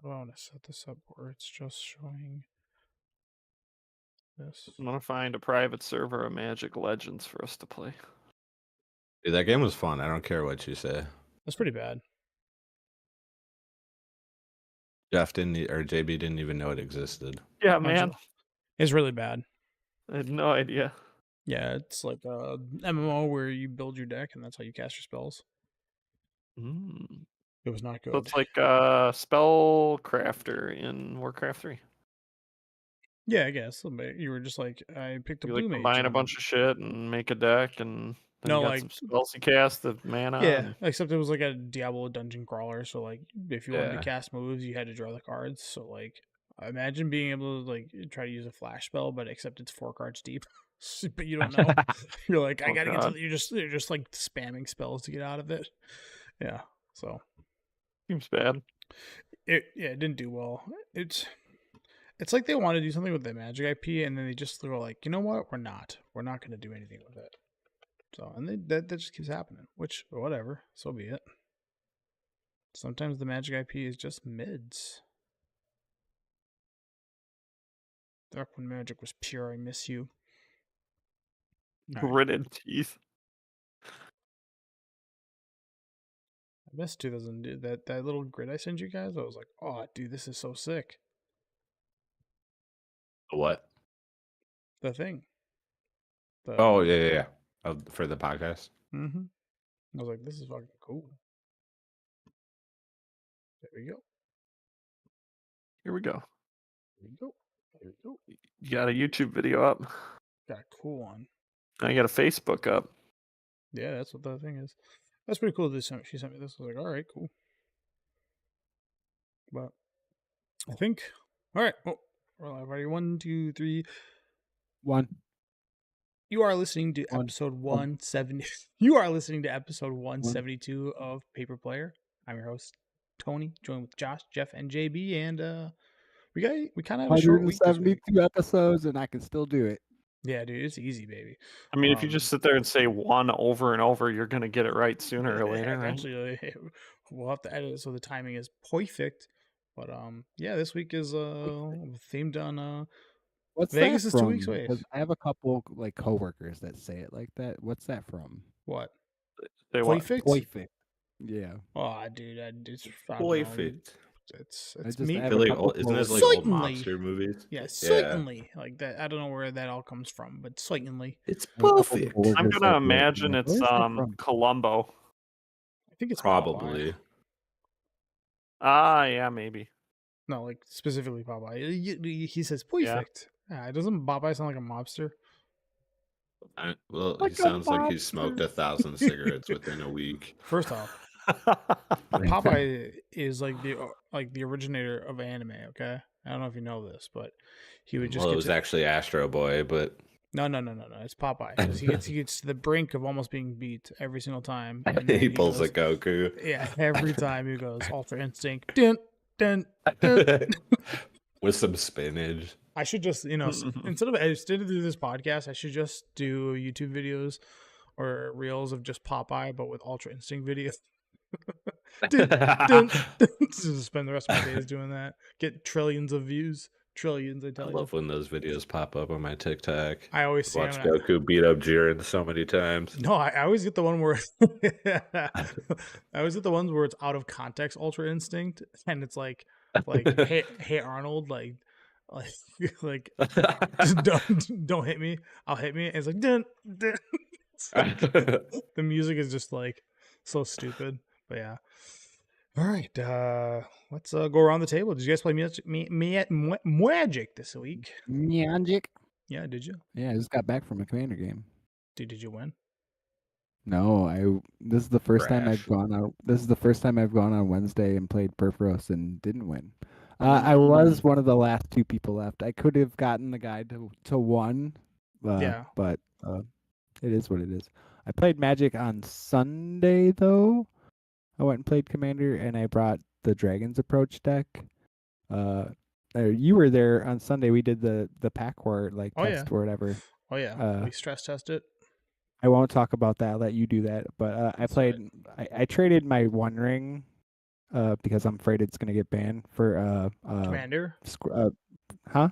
do I want to set this up where it's just showing this? I'm gonna find a private server of Magic Legends for us to play. Dude, that game was fun. I don't care what you say. That's pretty bad. Jeff didn't, or JB didn't even know it existed. Yeah, man. It's really bad. I had no idea. Yeah, it's like a MMO where you build your deck and that's how you cast your spells. Mm. It was not good. So it's like Spellcrafter in Warcraft 3. Yeah, I guess. You were just like, I picked a You blue like mage. combine a bunch of shit and make a deck, and then No, you got like- some spells you cast the mana. Yeah, and- except it was like a Diablo dungeon crawler. So like, if you wanted Yeah. to cast moves, you had to draw the cards. So like, imagine being able to like try to use a flash spell, but except it's 4 cards deep. But you don't know. You're like, I Oh, gotta get God. to. You're just like spamming spells to get out of it. Yeah. So Seems bad. it didn't do well. It's like they want to do something with the Magic IP, and then they just were like, you know what? We're not going to do anything with it. So, and that just keeps happening. Which, whatever, so be it. Sometimes the Magic IP is just mids. Back when Magic was pure, I miss you. All right. Gritted teeth. I miss 2000. That little grid I sent you guys. I was like, oh, dude, this is so sick. What? The thing. Oh, yeah. For the podcast. Mm-hmm. I was like, this is fucking cool. There we go. Here we go. There we go. There we go. You got a YouTube video up. Got a cool one. Now you got a Facebook up. Yeah, that's what the thing is. That's pretty cool. She sent me this. I was like, all right, cool. But I think, all right. Well, we're live. Ready? 1, 2, 3. 1. You are listening to episode 170. You are listening to episode 172 of Paper Player. I'm your host, Tony, joined with Josh, Jeff, and JB, and we kind of have a short week this week. 172 episodes, and I can still do it. Yeah, dude, it's easy, baby. I mean, if you just sit there and say one over and over, you're gonna get it right sooner or later. Right? Eventually, we'll have to edit it so the timing is perfect. But yeah, this week is themed on What's Vegas that is 2 from? weeks away. 'Cause I have a couple like coworkers that say it like that. What's that from? What? Say what? Perfect. Yeah. Oh, dude, it's Perfect. It's just me. have Feel a like couple isn't this like Certainly. old mobster movies? Yeah, certainly. Like that. I don't know where that all comes from, but certainly. It's I have a couple perfect. coworkers I'm that gonna do it, imagine like, it's "Where's that from?" Columbo. I think it's Probably. Popeye. Yeah, maybe. No, like specifically Popeye. He says perfect. Yeah, doesn't Popeye sound like a mobster? Well, Like he a sounds like he smoked mobster. 1,000 cigarettes within a week. First off, Popeye is like the originator of anime. Okay, I don't know if you know this, but he would just Well, it get was to, actually Astro Boy, but no. It's Popeye. 'Cause he gets to the brink of almost being beat every single time. And then he pulls goes, a Goku. Yeah, every time he goes Ultra Instinct. Dun, dun, dun. With some spinach. I should just, instead of do this podcast, I should just do YouTube videos or reels of just Popeye, but with Ultra Instinct videos. Just spend the rest of my days doing that. Get trillions of views. Trillions, I I tell you. love when those videos pop up on my TikTok. I always see Watch them. Goku beat up Jiren so many times. No, I always get the one where I always get the ones where it's out of context Ultra Instinct, and it's like hey Arnold, like don't hit me, I'll hit me. And it's like dun, dun. It's like, the music is just like so stupid, but yeah. All right, let's go around the table. Did you guys play Magic this week? Magic. Yeah, did you? Yeah, I just got back from a Commander game. Did you win? No, this is the first time I've Trash. gone out. This is the first time I've gone on Wednesday and played Purphoros and didn't win. I was one of the last 2 people left. I could have gotten the guy to 1. Yeah. But it is what it is. I played Magic on Sunday though. I went and played Commander, and I brought the Dragon's Approach deck. You were there on Sunday. We did the pack war test or whatever. Oh yeah, we stress test it. I won't talk about that. I'll let you do that. But I That's played. I traded my One Ring because I'm afraid it's gonna get banned for Commander huh?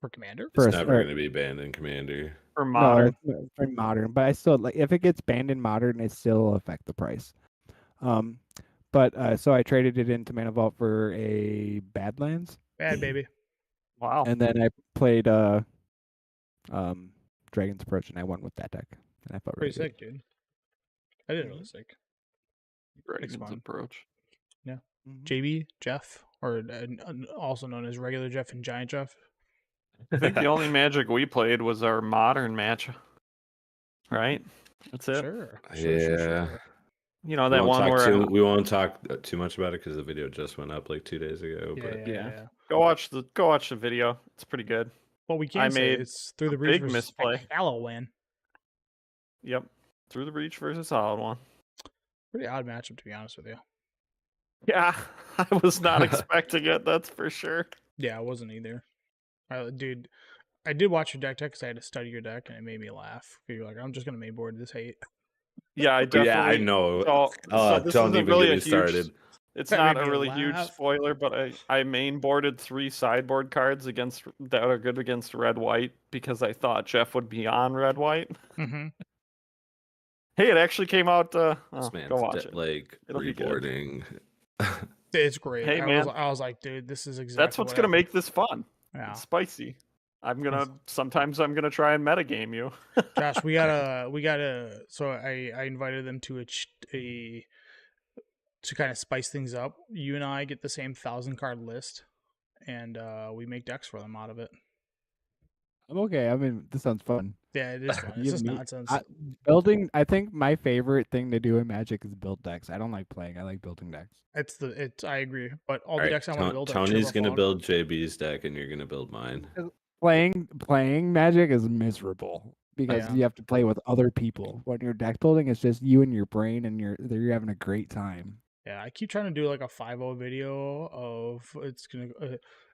for Commander. It's First, never or, going to be banned in Commander. For no, modern. it's for modern, but I still like if it gets banned in modern, it still will affect the price. But so I traded it into Mana Vault for a Badlands, Bad baby. Wow. and then I played Dragon's Approach, and I won with that deck, and I felt really Pretty good. sick, dude. I did really sick. Dragon's fun. approach. Mhm. JB Jeff, or also known as regular Jeff and Giant Jeff. I think the only Magic we played was our modern match. Right? That's it. Sure. Yeah. You know We that won't one talk where we won't talk too much about it because the video just went up like 2 days ago. Yeah, But yeah. go watch the video. It's pretty good. Well, we I can say made it's through the a breach big versus misplay. Halloween. Yep. Through the Breach versus Solid One. Pretty odd matchup, to be honest with you. Yeah, I was not expecting it. That's for sure. Yeah, I wasn't either. Dude, I did watch your deck because I had to study your deck, and it made me laugh. You're like, I'm just gonna mainboard this hate. Yeah, I definitely. yeah, I know. So this Don't isn't even really get a me huge. started. It's That not made a me really huge laugh. spoiler, but I mainboarded 3 sideboard cards that are good against red white because I thought Jeff would be on red white. Mm-hmm. Hey, it actually came out. This Go man's watch it. like It'll be good. reboarding. It's great. Hey, I man. was like, dude, this is exactly. That's what's what gonna I- make this fun. Yeah, It's spicy. Sometimes I'm gonna try and metagame you. Josh, we gotta. So I invited them to to kind of spice things up. You and I get the same 1,000 card list, and we make decks for them out of it. I'm okay. I mean, this sounds fun. Yeah, it is fun. It's You just meet- nonsense. Building. I think my favorite thing to do in Magic is build decks. I don't like playing. I like building decks. I agree, but all the Alright, decks I want to build. are Tony's turbo gonna fog. build JB's deck, and you're gonna build mine. Playing Magic is miserable because Yeah. you have to play with other people. When you're deck building, it's just you and your brain, and you're having a great time. Yeah, I keep trying to do like a 5.0 video of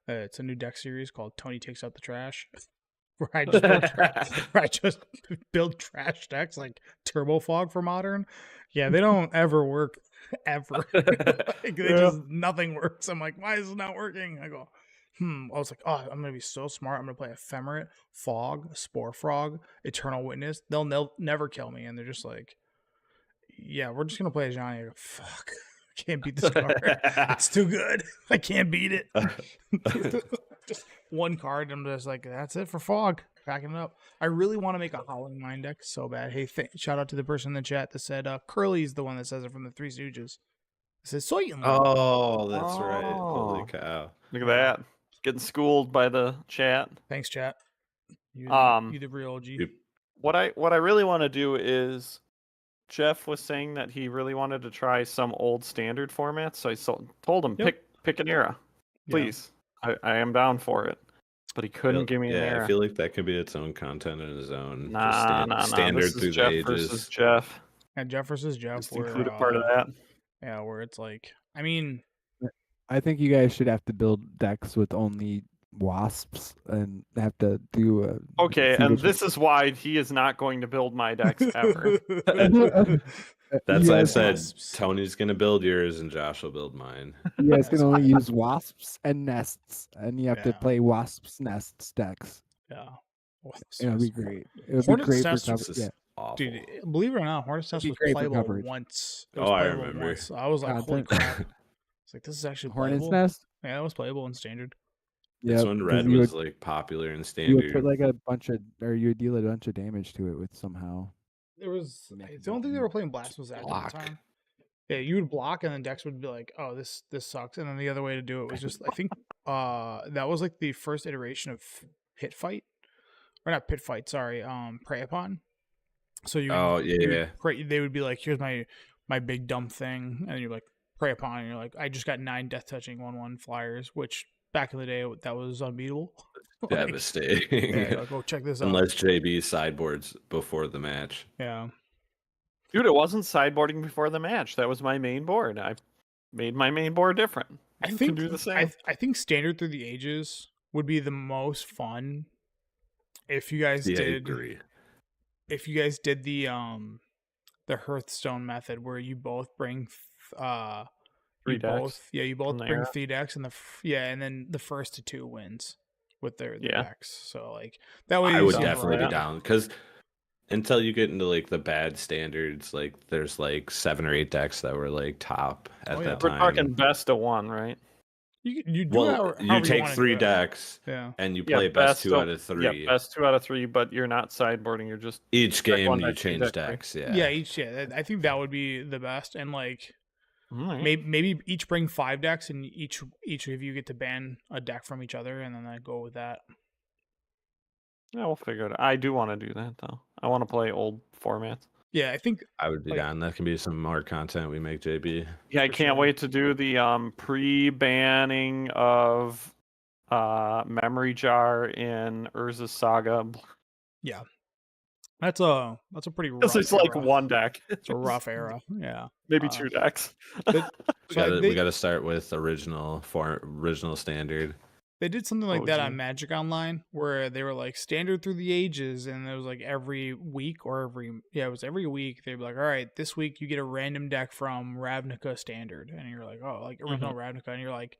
it's a new deck series called Tony Takes Out the Trash, where I just build trash decks like Turbo Fog for Modern. Yeah, they don't ever work ever. Like, nothing works. I'm like, why is it not working? I go, I was like, oh, I'm gonna be so smart. I'm gonna play Ephemerate, Fog, Spore Frog, Eternal Witness. They'll never kill me, and they're just like, yeah, we're just gonna play a Johnny. I go, fuck. I can't beat this card. It's too good. I can't beat it. Just one card. I'm just like, that's it for Fog. Packing it up. I really want to make a Howling Mind deck so bad. Hey, shout out to the person in the chat that said Curly's the one that says it from the Three Stooges. It says Soyun. Oh, that's right. Holy Oh. cow. Look at that. Getting schooled by the chat. Thanks, chat. You the real OG. Yep. What I really want to do is Jeff was saying that he really wanted to try some old standard formats, so I told him Yep. pick an era, Yeah. please. I am down for it, but he couldn't give me an Yeah, era. I feel like that could be its own content in its own. Nah. Standard This is through Jeff the versus ages. Jeff. And Jeff versus Jeff. Just where, include a part of that. Yeah, where it's like, I mean, I think you guys should have to build decks with only wasps and have to do a. Okay, see and which- this is why he is not going to build my decks ever. That's you why I guys- said wasps. Tony's gonna build yours and Josh will build mine. You guys can only use wasps and nests, and you have to Yeah. play wasps nests decks. yeah. It'll be great. It would be Hornet's great for Nest cover. This Yeah. is awful. Dude, believe it or not, Hornet's Nest be was great for playable coverage. once. It was Oh, I playable remember. once. I was like, holy Content. crap. It's like, this is actually Hornet's playable. Nest. Yeah, it was playable in standard. That's Yeah, when 'cause red you was would, like popular in you would standard. put like a bunch of, or you would deal a bunch of damage to it with somehow. There was, Make I it don't think they easy. were playing Blast was that Block. at the time. Yeah, you would block and then Dex would be like, oh, this sucks. And then the other way to do it was just, I think that was like the first iteration of Pit Fight. Or not Pit Fight, sorry, Prey Upon. So you would, Oh, you would yeah. they would be like, here's my big dumb thing, and you're like, Prey Upon, and you're like, I just got 9 death touching 1/1 flyers, which back in the day that was unbeatable. Like, Devastating. yeah, like, oh, check this out. Unless JB sideboards before the match. Yeah. Dude, it wasn't sideboarding before the match. That was my main board. I made my main board different. I You think can do the same. I think standard through the ages would be the most fun if you guys Yeah, I did agree. if you guys did the Hearthstone method where you both bring 3 you decks. both, yeah, you both the bring era. 3 decks, and and then the first to 2 wins with their Yeah. decks. So like that way I you would see definitely be variety. down because until you get into like the bad standards, like there's like 7 or 8 decks that were like top at Oh, yeah. that We're time. talking best of 1, right? You do Well, however you you take wanna 3 do it. decks Yeah. and you Yeah, play best 2 of out of 3. best 2 out of 3, but you're not sideboarding. You're just Each deck 1, game you deck 2, change deck 3. decks. Yeah, I think that would be the best, and like Alright. maybe each bring 5 decks, and each of you get to ban a deck from each other, and then I go with that. Yeah, we'll figure it out. I do want to do that though. I want to play old formats. Yeah, I think I would be Like- down. That can be some more content we make, JB. Yeah, I For can't sure. wait to do the pre-banning of Memory Jar in Urza's Saga. that's a pretty rough. It's like era. one deck. It's a rough era. Yeah. Maybe uh, 2 decks. So We got to start with original standard. They did something like that OG. on Magic Online where they were like standard through the ages, and it was like every week or it was every week they'd be like, all right, this week you get a random deck from Ravnica standard, and you're like, oh, like original Ravnica, and you're like,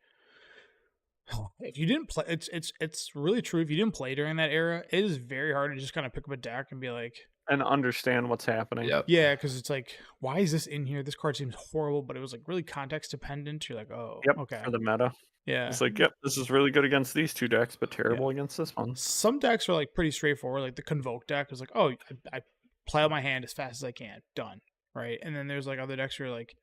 if you didn't play, it's really true. If you didn't play during that era, it is very hard to just kind of pick up a deck and be like, And understand what's happening. Yep. yeah, because it's like, why is this in here? This card seems horrible, but it was like really context dependent. You're like, oh, Yep. okay, For the meta. yeah. It's like, yep, this is really good against these 2 decks, but terrible against this one. Some decks are like pretty straightforward. Like the Convoke deck is like, oh, I play out my hand as fast as I can, done, right? And then there's like other decks where you're like,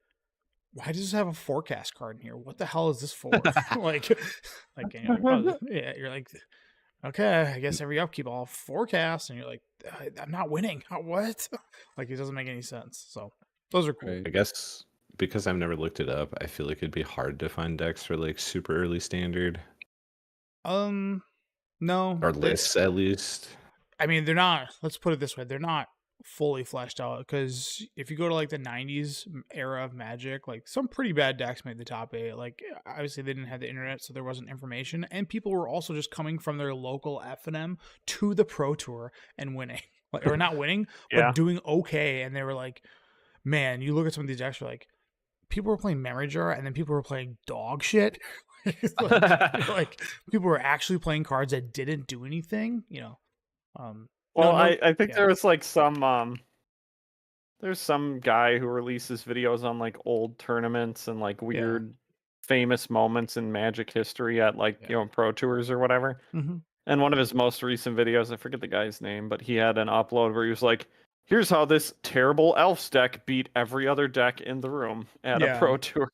why does this have a forecast card in here? What the hell is this for? like, and you're like, oh, yeah, you're like, okay, I guess every upkeep I'll forecast, and you're like, I'm not winning. What? Like it doesn't make any sense. So those are cool. Right. I guess because I've never looked it up, I feel like it'd be hard to find decks for like super early standard No, or lists at least. I mean, they're not. Let's put it this way: they're not fully fleshed out. Because if you go to like the '90s era of Magic, like some pretty bad decks made the top 8. Like obviously they didn't have the internet, so there wasn't information, and people were also just coming from their local FNM to the Pro Tour and winning, like, or not winning, Yeah. but doing okay. And they were like, man, you look at some of these decks, you're like, people were playing Memory Jar, and then people were playing dog shit. like people were actually playing cards that didn't do anything, you know. Well, no, I think yeah. there was like some there's some guy who releases videos on like old tournaments and like weird famous moments in Magic history at like Pro Tours or whatever. Mhm. And one of his most recent videos, I forget the guy's name, but he had an upload where he was like, here's how this terrible Elves deck beat every other deck in the room at Yeah. a Pro Tour.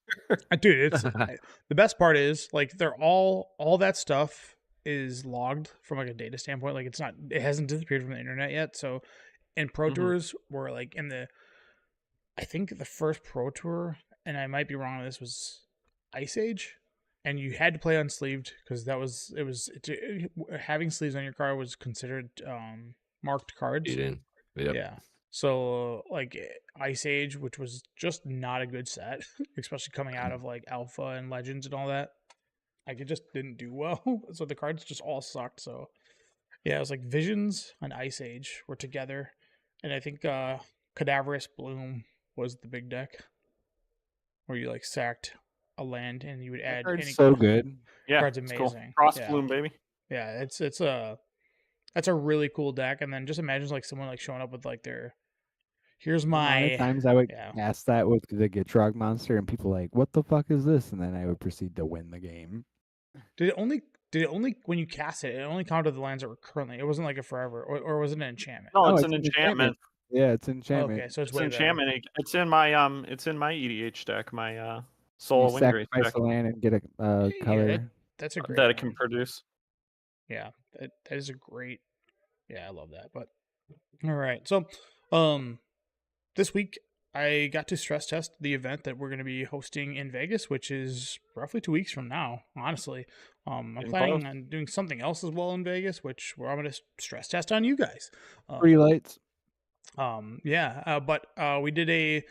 Dude, it's the best part is like they're all that stuff is logged from like a data standpoint. Like it hasn't disappeared from the internet yet. So in Pro Tours, we're like I think the first Pro Tour, and I might be wrong on this, was Ice Age, and you had to play unsleeved because having sleeves on your card was considered marked cards. Cheating. Yep. Yeah. So like Ice Age, which was just not a good set, especially coming out of like Alpha and Legends and all that. Like it just didn't do well. So the cards just all sucked. So yeah, it was like Visions and Ice Age were together. And I think Cadaverous Bloom was the big deck. Where you like sacked a land and you would add any So good. Yeah, Card's it's cool. amazing. Cross Yeah. Bloom, baby. Yeah, that's a really cool deck. And then just imagine like someone like showing up with like their here's A lot my of times I would yeah. ask that with the Gitrog monster, and people like, "What the fuck is this?" And then I would proceed to win the game. Did it only when you cast it only counted the lands that were currently, it wasn't like a forever, or was it an enchantment? No, No, it's it's an an enchantment. Yeah, it's enchantment. Okay, so it's It's way an better. enchantment. It's in my EDH deck, my Soul You of Windgrace sacrifice deck a land and get a Yeah, color. That's a great that one. it can produce. Yeah, that is a great. Yeah, I love that. But all right, so this week I got to stress test the event that we're going to be hosting in Vegas, which is roughly 2 weeks from now. Honestly, I'm Getting planning close. on doing something else as well in Vegas, which I'm going to stress test on you guys. Free lights. But we did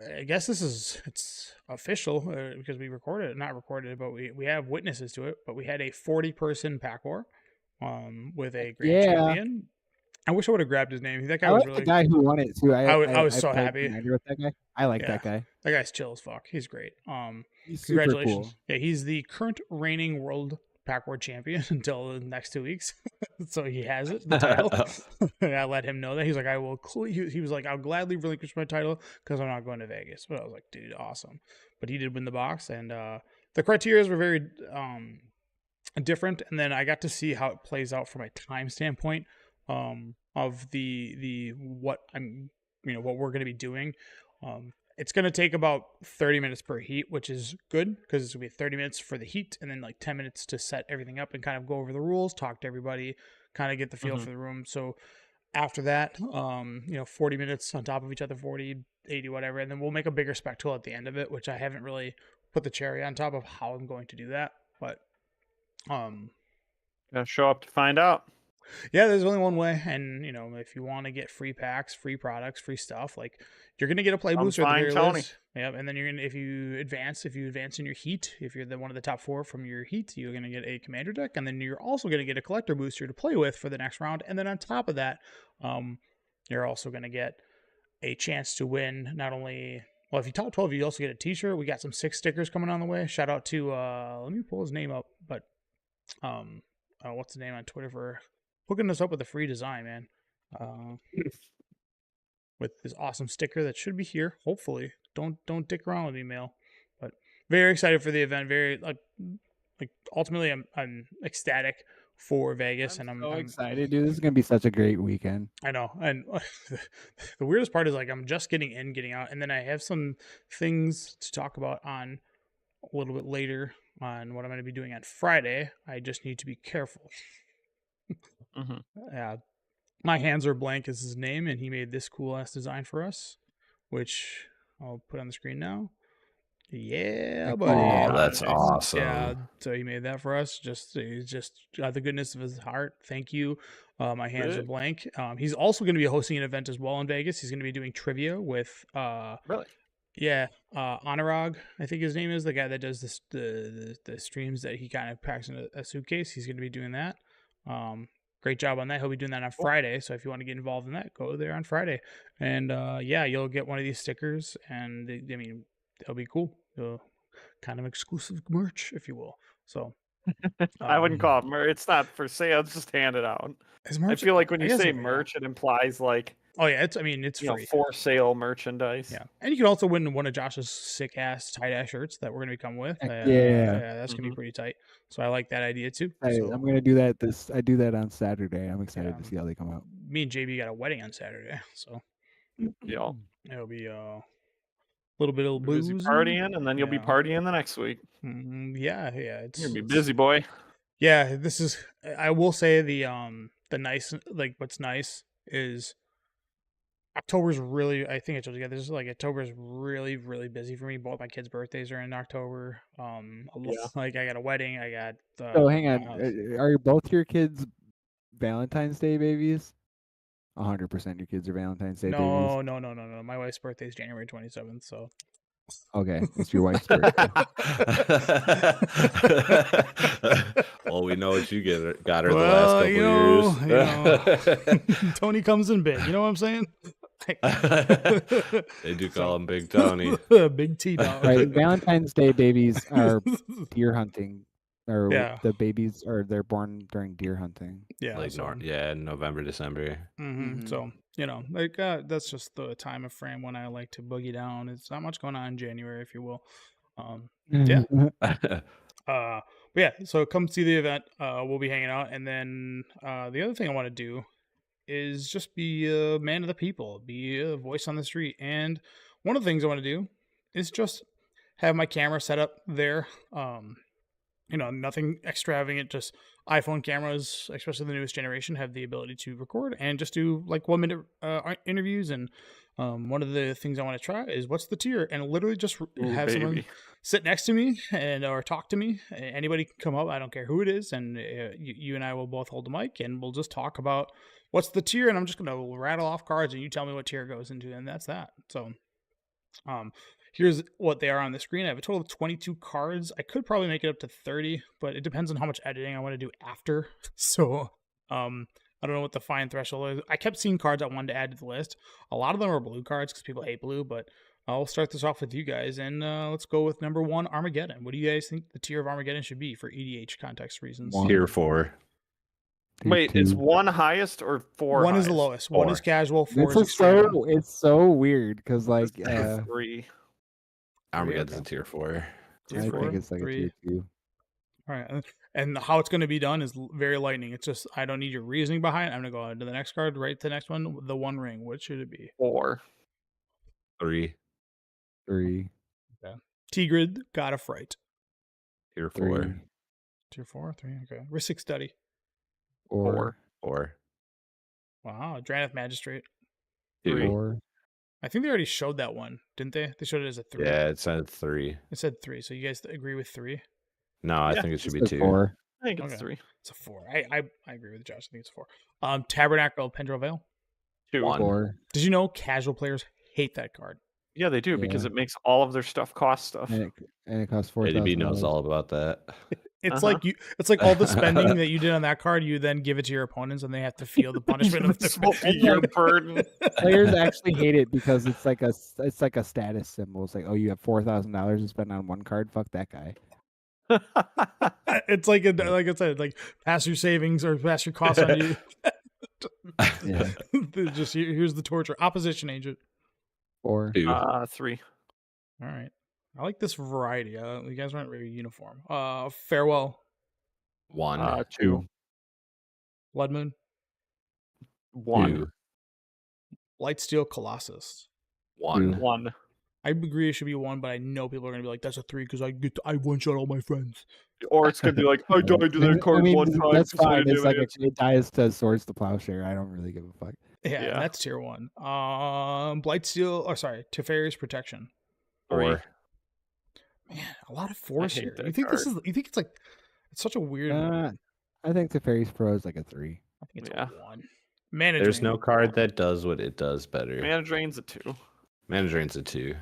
I guess it's official because we recorded it, not recorded it, but we have witnesses to it. But we had a 40-person pack war, with a grand champion, I wish I would have grabbed his name. That guy I was like really. the guy who won it too. I was so played happy. Commander with that guy. I like Yeah. that guy. That guy's chill as fuck. He's great. He's super Congratulations. cool. Yeah, he's the current reigning world Packboard champion until the next 2 weeks. So he has it, the title. And I let him know that. He's like, I will. He was like, I'll gladly relinquish my title because I'm not going to Vegas. But I was like, dude, awesome. But he did win the box, and the criteria were very different. And then I got to see how it plays out from a time standpoint of the what we're going to be doing. It's going to take about 30 minutes per heat, which is good because it's going to be 30 minutes for the heat and then like 10 minutes to set everything up and kind of go over the rules, talk to everybody, kind of get the feel for the room. So after that, 40 minutes on top of each other, 40, 80, whatever. And then we'll make a bigger spectacle at the end of it, which I haven't really put the cherry on top of how I'm going to do that. But, Gotta show up to find out. yeah, there's only one way. And, if you want to get free packs, free products, free stuff, like you're going to get a play booster at the very Tony. least. Yep. And then you're going to, if you advance in your heat, if you're one of the top 4 from your heat, you're going to get a commander deck. And then you're also going to get a collector booster to play with for the next round. And then on top of that, you're also going to get a chance to win not only, well, if you top 12, you also get a t-shirt. We got some 6 stickers coming on the way. Shout out to, let me pull his name up, but, what's the name on Twitter for hooking us up with a free design, man. With this awesome sticker that should be here. Hopefully, don't dick around with me, mail. But very excited for the event. Very like ultimately, I'm ecstatic for Vegas, and I'm excited, dude. This is gonna be such a great weekend. I know, and the weirdest part is like I'm just getting in, getting out, and then I have some things to talk about on a little bit later on what I'm going to be doing on Friday. I just need to be careful. My hands are blank is his name, and he made this cool ass design for us, which I'll put on the screen now. Yeah, buddy. Oh, that's awesome. Yeah, so he made that for us. He's just out the goodness of his heart. Thank you. My hands are blank. He's also going to be hosting an event as well in Vegas. He's going to be doing trivia with really. Yeah, Anurag, I think his name is, the guy that does this the streams that he kind of packs in a suitcase. He's going to be doing that. Great job on that. He'll be doing that on Friday. So if you want to get involved in that, go there on Friday. And you'll get one of these stickers, and it'll be cool. Kind of exclusive merch, if you will. So I wouldn't call it merch. It's not for sale. It's just handed out. I feel like when you say merch, it implies like. Oh yeah, it's free. For sale merchandise. Yeah, and you can also win one of Josh's sick ass tie dye shirts that we're gonna come with. Yeah, that's gonna be pretty tight. So I like that idea too. I'm gonna do that. I do that on Saturday. I'm excited to see how they come out. Me and JB got a wedding on Saturday, so yeah, it'll be a little bit of booze, partying, and then you'll be partying the next week. Yeah, it's you're gonna be busy, boy. Yeah, this is. I will say the nice, like what's nice is. October's really, I think I told you guys, this is like October's really, really busy for me. Both my kids' birthdays are in October. Like I got a wedding. I got. So hang on, are both your kids Valentine's Day babies? 100% your kids are Valentine's Day babies. No. My wife's birthday is January 27th. So. Okay, it's your wife's birthday. Well, we know what you got her the last couple years. Tony comes in big. You know what I'm saying? They do call him Big Tony. Big T dog. Right, Valentine's Day babies are deer hunting. Or the babies they're born during deer hunting. Yeah, like November, December. So that's just the time of frame when I like to boogie down. It's not much going on in January, if you will. So come see the event. We'll be hanging out, and then the other thing I want to do is just be a man of the people, be a voice on the street. And one of the things I want to do is just have my camera set up there. Nothing extravagant, just iPhone cameras, especially the newest generation, have the ability to record and just do like 1-minute interviews. And one of the things I want to try is what's the tier, and literally just have someone sit next to me or talk to me. Anybody can come up, I don't care who it is, and you and I will both hold the mic and we'll just talk about what's the tier, and I'm just gonna rattle off cards and you tell me what tier it goes into, and that's that. So here's what they are on the screen. I have a total of 22 cards. I could probably make it up to 30, but it depends on how much editing I want to do after. So I don't know what the fine threshold is. I kept seeing cards I wanted to add to the list. A lot of them are blue cards because people hate blue, but I'll start this off with you guys, and let's go with number 1, Armageddon. What do you guys think the tier of Armageddon should be for EDH context reasons? One. Tier 4. Tier Wait, is 2. 1 highest or 4 1 is the highest? lowest. 1 is 4. casual. 4 It's is a extreme. it's so weird because like It's 3. Armageddon's okay. a tier 4. Tier I 4, think it's like 3. a tier 2. All right, and how it's going to be done is very lightning. It's just I don't need your reasoning behind it. I'm going to go on to the next card, right to the next one, the One Ring. What should it be? 4. 3. 3. Tigrid, God of Fright. Tier 3. 4. Tier 4, 3. Okay. Rhystic Study. 4. 4. Wow. Drannith Magistrate. 2. 4. I think they already showed that one, didn't they? They showed it as a 3. Yeah, it said 3. It said 3. So you guys agree with 3? No, I Yeah, think it should be It's 2. 4. I think it's Okay. 3. It's a 4. I agree with Josh. I think it's a 4. Tabernacle of Pendrell Vale. 2. 1. 4. Did you know casual players hate that card? Yeah, they do because Yeah. it makes all of their stuff cost stuff. And it costs ADB knows $4,000. all about that. It's Uh-huh. like you. It's like all the spending that you did on that card. You then give it to your opponents, and they have to feel the punishment of This the will be your burden. Players actually hate it because it's like a status symbol. It's like, oh, you have $4,000 to spend on one card. Fuck that guy. It's like like I said, like pass your savings or pass your costs on you. Yeah. Just here's the torture. Opposition agent. 4. 2. 3. All right, I like this variety. You guys aren't very uniform. Farewell, 1. 2. Blood Moon, 1. 2. Lightsteel, Colossus. 1. 1. I agree it should be 1, but I know people are gonna be like, that's a 3 because I one shot all my friends. Or it's gonna be like, I died to that card one time. That's 'cause I fine. didn't It's have like an it dies to Swords to Plowshare. I don't really give a fuck. Yeah, Yeah. that's tier 1. Blightsteel, or sorry, Teferi's Protection. 4. Man, a lot of 4s hate here. that You think this card. is? You think it's like? It's such a weird. I think Teferi's Pro is like a 3. I think it's Yeah. a 1. Mana There's Drain. no card that does what it does better. Mana Drain's a 2. Mana Drain's a 2.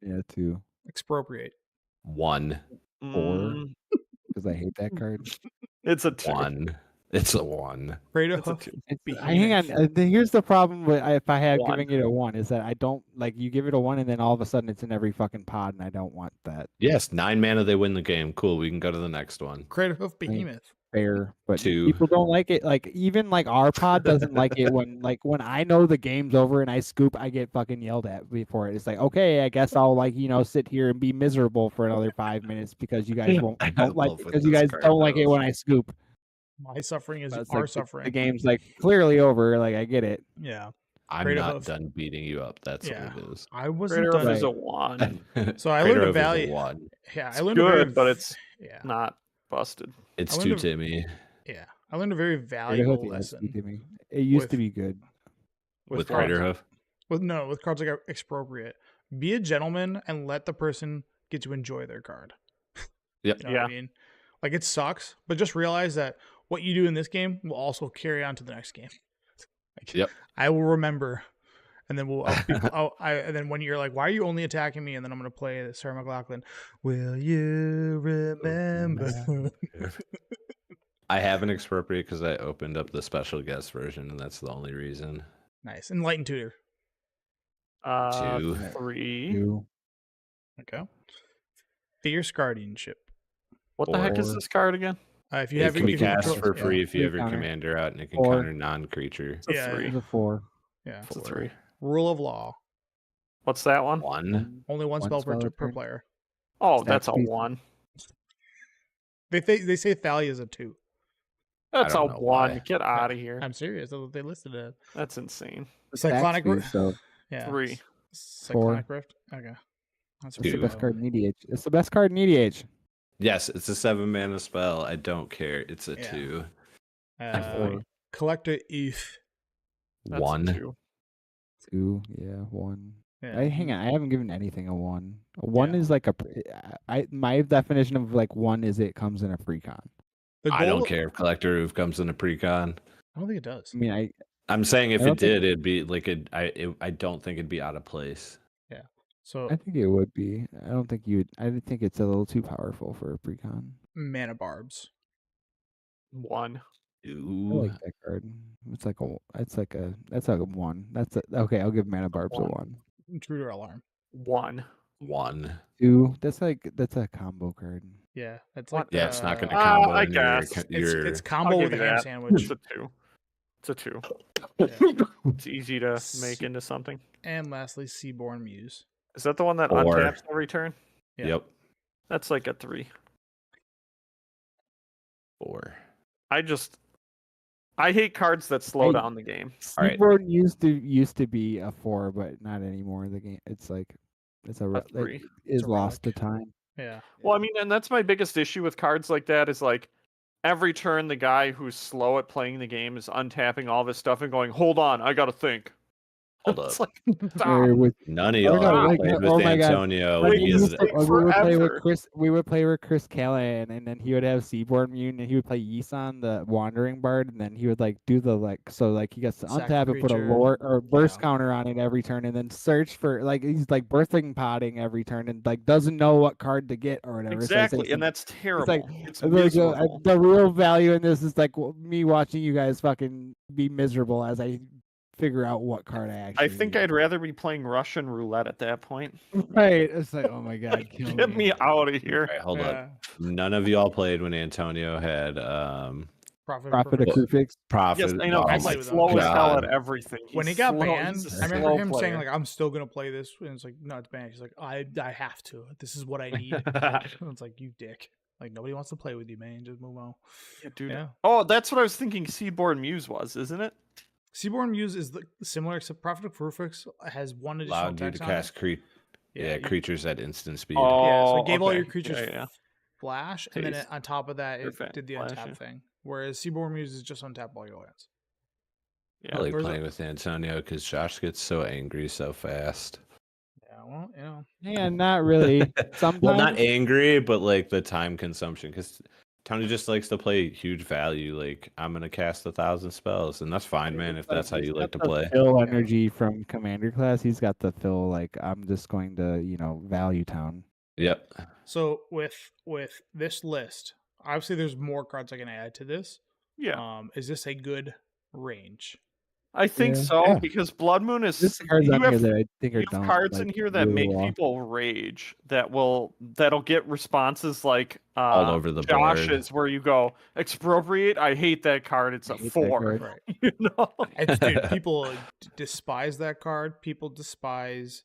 Yeah, 2. Expropriate. 1. 4. Mm, Because I hate that card. it's a 2. 1. It's a 1. Crater It's a Hoof. 2. Hang on. Here's the problem with if I have 1. giving it a 1 is that I don't like you give it a 1 and then all of a sudden it's in every fucking pod and I don't want that. Yes, 9 mana, they win the game. Cool, we can go to the next one. Crater Hoof Behemoth. Fair, but 2. people don't like it. Like even like our pod doesn't like it when I know the game's over and I scoop, I get fucking yelled at before it. It's like, okay, I guess I'll sit here and be miserable for another 5 minutes because you guys I don't like love when because you this guys card don't like it goes. when I scoop. My suffering is But it's our like suffering. the game's like clearly over. Like I get it. Yeah. I'm Crater not Hoof. done beating you up. That's Yeah. what it is. I wasn't Crater Hoof done. is a 1. So I Crater learned a Hoof is value. 1. Yeah, It's I learned a very good, but it's yeah, not busted. It's I too learned a- Timmy. yeah. I learned a very Crater valuable Hoof, yes, lesson to me. It used to with- be good. With cards. Crater Hoof. With cards like Expropriate. Be a gentleman and let the person get to enjoy their card. Yep. You know what I mean? Like it sucks, but just realize that what you do in this game will also carry on to the next game. Like, Yep. I will remember, and then and then when you're like, "Why are you only attacking me?" And then I'm gonna play Sarah McLachlan. Will you remember? I have an Expropriate because I opened up the special guest version, and that's the only reason. Nice. Enlightened Tutor. 2. 3. You. Okay. Fierce Guardianship. What the heck is 4. this card again? If you It have can be if you cast control- for yeah. free if you Free have your counter. commander out, and it can 4. counter non-creature. It's a Yeah. 3. It's a 4. Yeah. It's a 3. Rule of Law. What's that one? 1. Only one spell per turn. player. Oh, Stack that's a speed. 1. They say Thalia is a 2. That's a don't know 1. why. Get out of here. I'm serious. They listed it. That's insane. Cyclonic Stack Rift. speed, so Yeah. 3. Cyclonic Rift. Okay. That's it's the Two. best card in EDH. It's the best card in EDH. Yes, it's a 7-mana spell. I don't care. It's a Yeah. 2. Collector Eve. That's a 1. 2. 2, yeah, 1. Yeah. Hang on, I haven't given anything a 1. A 1 Yeah. is like my definition of like 1 is it comes in a precon. The I don't goal- care if Collector Roof comes in a precon. I don't think it does. I mean, I'm saying if I don't it think- did, it'd be like I don't think it'd be out of place. So I think it would be. I don't think you would. I think it's a little too powerful for a precon. Mana Barbs. 1. I Ooh, like that card. It's like that's like a 1. Okay, I'll give Mana Barbs a 1. Intruder Alarm. 1. 1. 2. That's a combo card. Yeah, that's What? like Yeah, it's not going to Uh, combo I into your, guess. your it's I'll combo give with you a ham that. sandwich. It's a 2. It's a 2. Yeah. It's easy to make into something. And lastly, Seaborn Muse. Is that the one that 4. untaps every turn? Yeah. Yep. That's like a 3. 4. I hate cards that slow I- down the game. All right. Seaborn used to be a 4, but not anymore. The game, it's like A 3. is a lost to relic. time. Yeah. Well, I mean, and that's my biggest issue with cards like that is like every turn the guy who's slow at playing the game is untapping all this stuff and going, "Hold on, I gotta think." Hold It's up. like, stop. Or with None of Oh, y'all no, have like, played with oh my God. Antonio. Like, Wait, He we, is is used it- to, we would play with forever. Chris. We would play with Chris Callahan, and then he would have Seaborn Mutant, and he would play Yisan, the Wandering Bard, and then he would like do the he gets to Sack untap and put a creature. lore or burst Yeah. counter on it every turn, and then search for he's like birthing potting every turn, and like doesn't know what card to get or whatever. So it's Exactly, like- and that's terrible. like- It's like, miserable. the real value in this is like me watching you guys fucking be miserable as I figure out what card I actually. I think need. I'd rather be playing Russian roulette at that point. Right. It's like, oh my God, kill Get me out of All here. right, hold up. Yeah. None of y'all played when Antonio had Profit Profit of Perfect. Crufix. Profit. Yes, I know. Oh I He's played my like with slow him. as hell at God. everything. When he He's got slow- banned, he's a I remember slow him saying player. like, "I'm still gonna play this," and it's like, "No, it's banned." He's like, "I have to. This is what I need." And it's like, "You dick! Like nobody wants to play with you, man. Just move on." Yeah, dude. Yeah. Oh, that's what I was thinking Seaborn Muse was, isn't it? Seaborn Muse is similar, except Prophet of Perfect has one additional Allowed you to text on it. cast Yeah, you- creatures at instant speed. Yeah, so Oh, it gave all okay. your creatures Yeah, yeah. flash, and then Taste. on top of that, Or it fa- did the flash, untap yeah. thing. Whereas Seaborn Muse is just untap all your lands. Yeah. I like Where's playing with Antonio because Josh gets so angry so fast. Yeah, well, you know, Yeah, not really. Sometimes. Well, not angry, but like the time consumption. Because Tony just likes to play huge value. Like I'm gonna cast 1,000 spells, and that's fine, man. If that's how you like to play. Fill energy from Commander class. He's got the fill. Like I'm just going to, value town. Yep. so with this list, obviously there's more cards I can add to this. Yeah. Is this a good range? I think Yeah. so Yeah. because Blood Moon is There's cards you on here have, that I think are you have dumb. cards like in here that make Lua. people rage that'll get responses like All over the board. Josh's where you go expropriate. I hate that card. It's a Hate that 4. card. Right. You know. It's, dude, people despise that card. People despise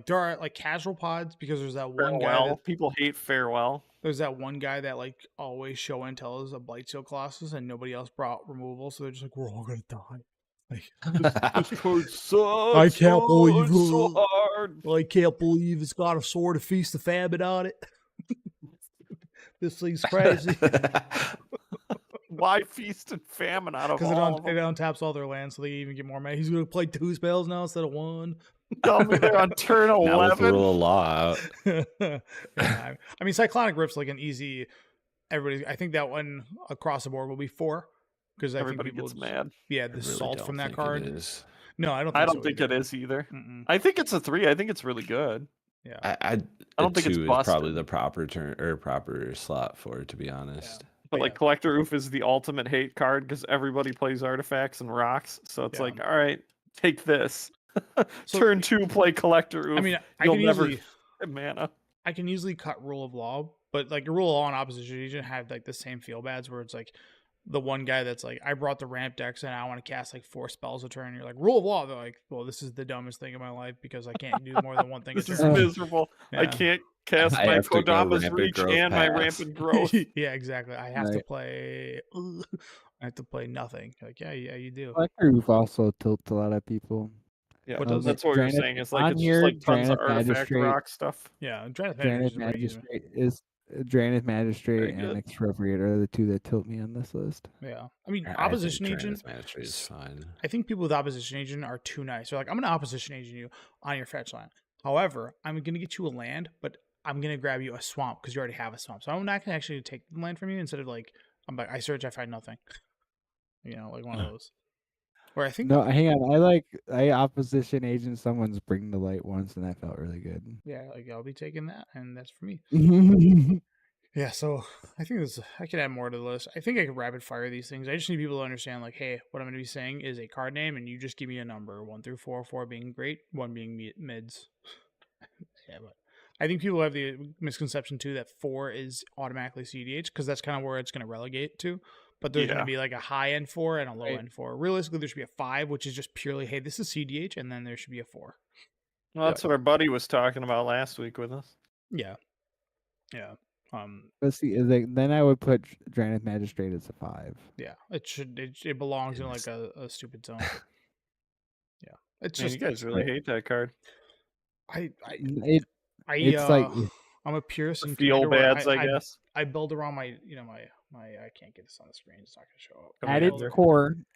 there are like casual pods because there's that one guy Farewell. that, People hate farewell. there's that one guy that like always show and tell us a Blightsteel Colossus and nobody else brought removal, so they're just like, we're all gonna die. Like This card sucks. I can't believe it's so it. hard. I can't believe it's got a Sword of Feast of Famine on it. This thing's crazy. Why feast and famine out of Because all it untaps all their lands, so they even get more mana. He's gonna play 2 spells now instead of 1. Tell me they're on turn Now with the 11. rule of law out. Yeah, I mean, Cyclonic Rift's like an easy. Everybody, I think that one across the board will be 4 because I Everybody think people gets mad. Yeah, I the really salt don't from that think it card. is. No, I don't. I Think don't so think it either. is either. Mm-mm. I think it's a 3. I think it's really good. Yeah, I don't think it's 2 is probably busted. the proper turn or proper slot for it, to be honest. But Yeah. like Collector Oof is the ultimate hate card because everybody plays artifacts and rocks. So it's Yeah. like, all right, take this. So- Turn 2, play Collector Oof. I mean, I You'll can never easily, get mana. I can easily cut Rule of Law, but like Rule of Law and Opposition Agent have like the same feel bads where it's like the one guy that's like, I brought the ramp decks and I want to cast like 4 spells a turn. And you're like, Rule of Law. They're like, well, this is the dumbest thing in my life because I can't do more than one thing a This is turn. miserable. I Yeah. can't cast I my have to go Kodama's Rampant Reach Growth and my pass. Rampant Growth. Yeah, exactly. I have to Right. play. I have to play nothing. Like, yeah, you do. Collector Roof also tilts a lot of people. Yeah, What does that's it? what you're Draenei- saying. It's like on it's here, just like tons of Draenei artifact Magistrate- rock stuff. Yeah, Draenei Draenith Magistrate. Magistrate Very and good. Expropriate are the 2 that tilt me on this list. Yeah, I mean, I think Opposition Draenith Agent. Magistrate is fine. I think people with Opposition Agent are too nice. They're like, I'm going to Opposition Agent you on your fetch land. However, I'm going to get you a land, but I'm going to grab you a swamp because you already have a swamp. So I'm not going to actually take the land from you instead of like, I'm like, I search, I find nothing. You know, like one of those. Where I think, No, hang on. I Opposition Agent someone's Bring the Light once, and that felt really good. yeah, like I'll be taking that, and that's for me. Yeah, so I think I could add more to the list. I think I could rapid fire these things. I just need people to understand, like, hey, what I'm going to be saying is a card name, and you just give me a number 1 through 4, 4 being great, 1 being mids. Yeah, but I think people have the misconception too that 4 is automatically CDH because that's kind of where it's going to relegate to. But there's going to be like a high end 4 and a low end 4. Realistically, there should be a 5, which is just purely, hey, this is CDH, and then there should be a 4. Well, that's what our buddy was talking about last week with us. Yeah. Let's see. Then I would put Drannith Magistrate as a 5. Yeah, it belongs in like a stupid zone. Yeah, it's Man, just you guys really hate that card. It's like I'm a purist and feel bads, I guess. I build around my I can't get this on the screen. It's not going to show up.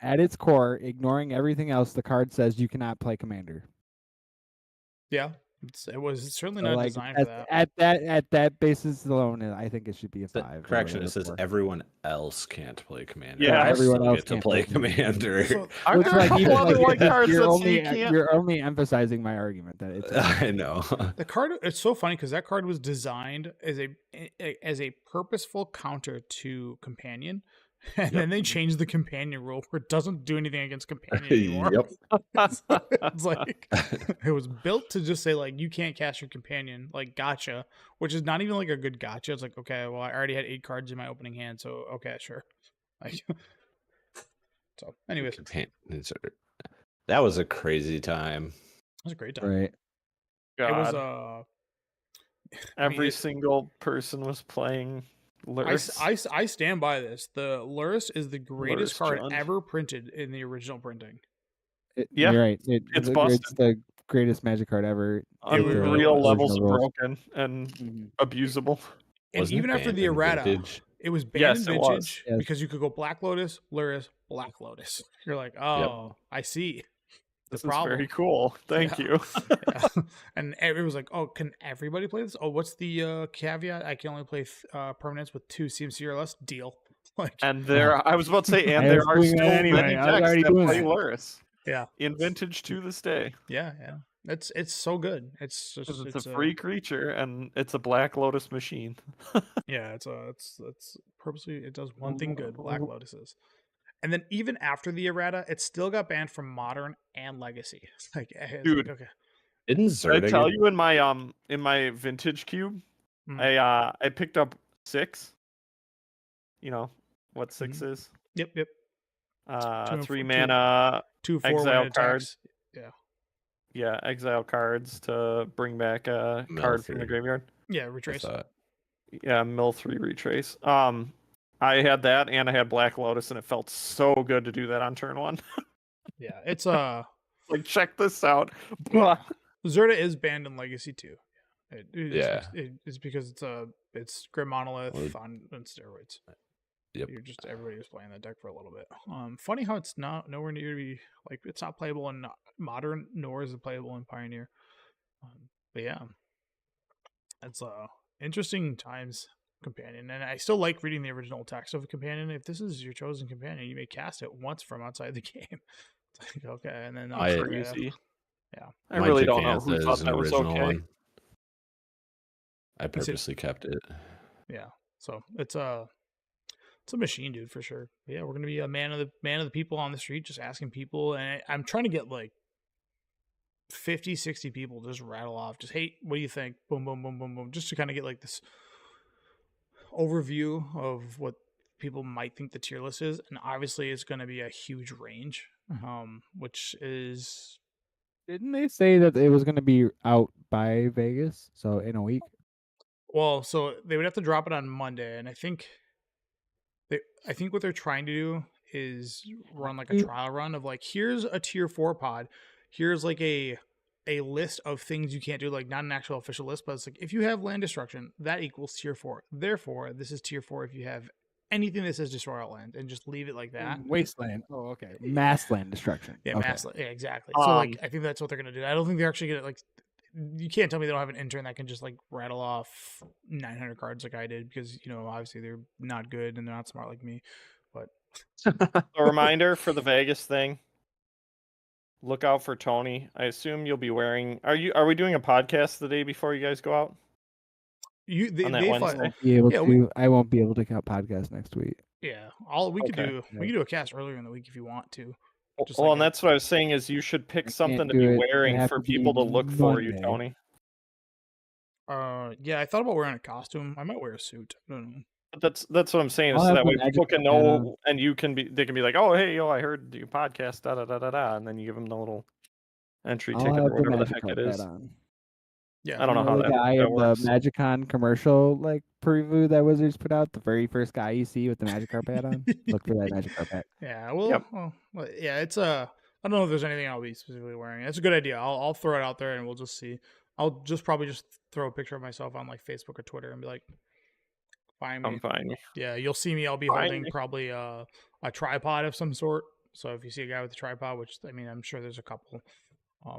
At its core, ignoring everything else, the card says you cannot play commander. Yeah, it was certainly not designed for that. At that basis alone, I think it should be a 5. Correction, it says everyone else can't play commander. Yeah, everyone else get to play commander. So, aren't there a couple other white cards that say you can't? You're only emphasizing my argument that it's. I know. The card. It's so funny because that card was designed as a purposeful counter to companion. And then they changed the companion rule where it doesn't do anything against companion anymore. It's like it was built to just say like you can't cast your companion, like gotcha, which is not even like a good gotcha. It's like, okay, well I already had 8 cards in my opening hand, so okay, sure. Like, so anyways. That was a crazy time. It was a great time. Right. God. It was every single person was playing Lurrus. I stand by this. The Lurrus is the greatest Lurrus, card John. ever printed in the original printing. Yeah, you're right. it's busted. It's the greatest Magic card ever. Unreal levels broken and abusable. And Wasn't even it after banned the in errata, Vintage? it was banned Yes, in it was. Vintage Yes. because you could go Black Lotus, Lurrus, Black Lotus. You're like, oh, I see. This problem. is very cool. Thank you. Yeah. And it was like, oh, can everybody play this? Oh, what's the caveat? I can only play permanents with 2 CMC or less. Deal. Like, And I was about to say, and I there was are doing still that anyway. many I was decks already that doing play that. Lurrus. Yeah. In Vintage to this day. Yeah. It's so good. It's just It's a free creature and it's a Black Lotus machine. Yeah, it's purposely it does one thing good. Black Lotuses. And then even after the errata, it still got banned from Modern and Legacy. It's like, Dude. okay. Didn't Did I Zerda tell get- you in my Vintage cube, I picked up 6. You know what 6 is? Yep. 3 mana 2/4 exile when it attacks. Yeah, exile cards to bring back a Mill card from the 3. graveyard. Yeah, I retrace. thought- Yeah, Mill 3 retrace. I had that and I had Black Lotus and it felt so good to do that on turn 1. Yeah, it's Like, check this out. Zerda is banned in Legacy too. Yeah. It's because it's Grim Monolith Well, on steroids. Yep. Everybody was playing that deck for a little bit. Funny how it's not nowhere near to be like it's not playable in Modern, nor is it playable in Pioneer. But yeah, it's interesting times. Companion, and I still like reading the original text of a companion. If this is your chosen companion, you may cast it once from outside the game. It's like, okay, and then Crazy. Yeah. I really don't know Magicantha who is thought an that was original okay. one. I purposely kept it. Yeah, so it's a machine, dude, for sure. But yeah, we're gonna be a man of the people on the street, just asking people, and I'm trying to get like 50, 60 people just rattle off, just hey, what do you think? Boom, boom, boom, boom, boom, just to kind of get like this overview of what people might think the tier list is, and obviously it's going to be a huge range, which is. Didn't they say that it was going to be out by Vegas? So in a week. Well, so they would have to drop it on Monday, and I think what they're trying to do is run like a trial run of like, here's a tier 4 pod, here's like a list of things you can't do, like not an actual official list, but it's like if you have land destruction, that equals tier 4. Therefore, this is tier 4 if you have anything that says destroy all land, and just leave it like that. Wasteland. Oh, okay. Mass land destruction. Yeah, okay. yeah, exactly. So like, I think that's what they're gonna do. I don't think they're actually gonna like. You can't tell me they don't have an intern that can just like rattle off 900 cards like I did, because obviously they're not good and they're not smart like me. But a reminder for the Vegas thing. Look out for Tony. I assume you'll be wearing. Are we doing a podcast the day before you guys go out? on that they Wednesday? fly. Be able Yeah, to. I won't be able to count podcast next week. Yeah, all we could Okay. do. We could do a cast earlier in the week if you want to. Just Well, like and that's what I was saying is you should pick I something can't to be do it. It'd wearing have for to be people to look for you, Monday. Tony. Yeah, I thought about wearing a costume. I might wear a suit. I don't know. But that's what I'm saying. I'll Is so have that the way people Magic can Hat on. know, and they can be like, oh, hey, yo, I heard your podcast, da da da da da, and then you give them the little entry I'll ticket or have the whatever the heck Magikarp it hat is. on. Yeah, I don't know how the that guy in the works. Magicon commercial like preview that Wizards put out. The very first guy you see with the Magikarp hat on. Look for that Magikarp hat. Yeah, well, Yep. well, yeah, it's I don't know if there's anything I'll be specifically wearing. It's a good idea. I'll throw it out there and we'll just see. I'll probably just throw a picture of myself on like Facebook or Twitter and be like, find me. I'm fine. Yeah, you'll see me. I'll be Find holding me. probably a tripod of some sort. So if you see a guy with a tripod, which I mean, I'm sure there's a couple.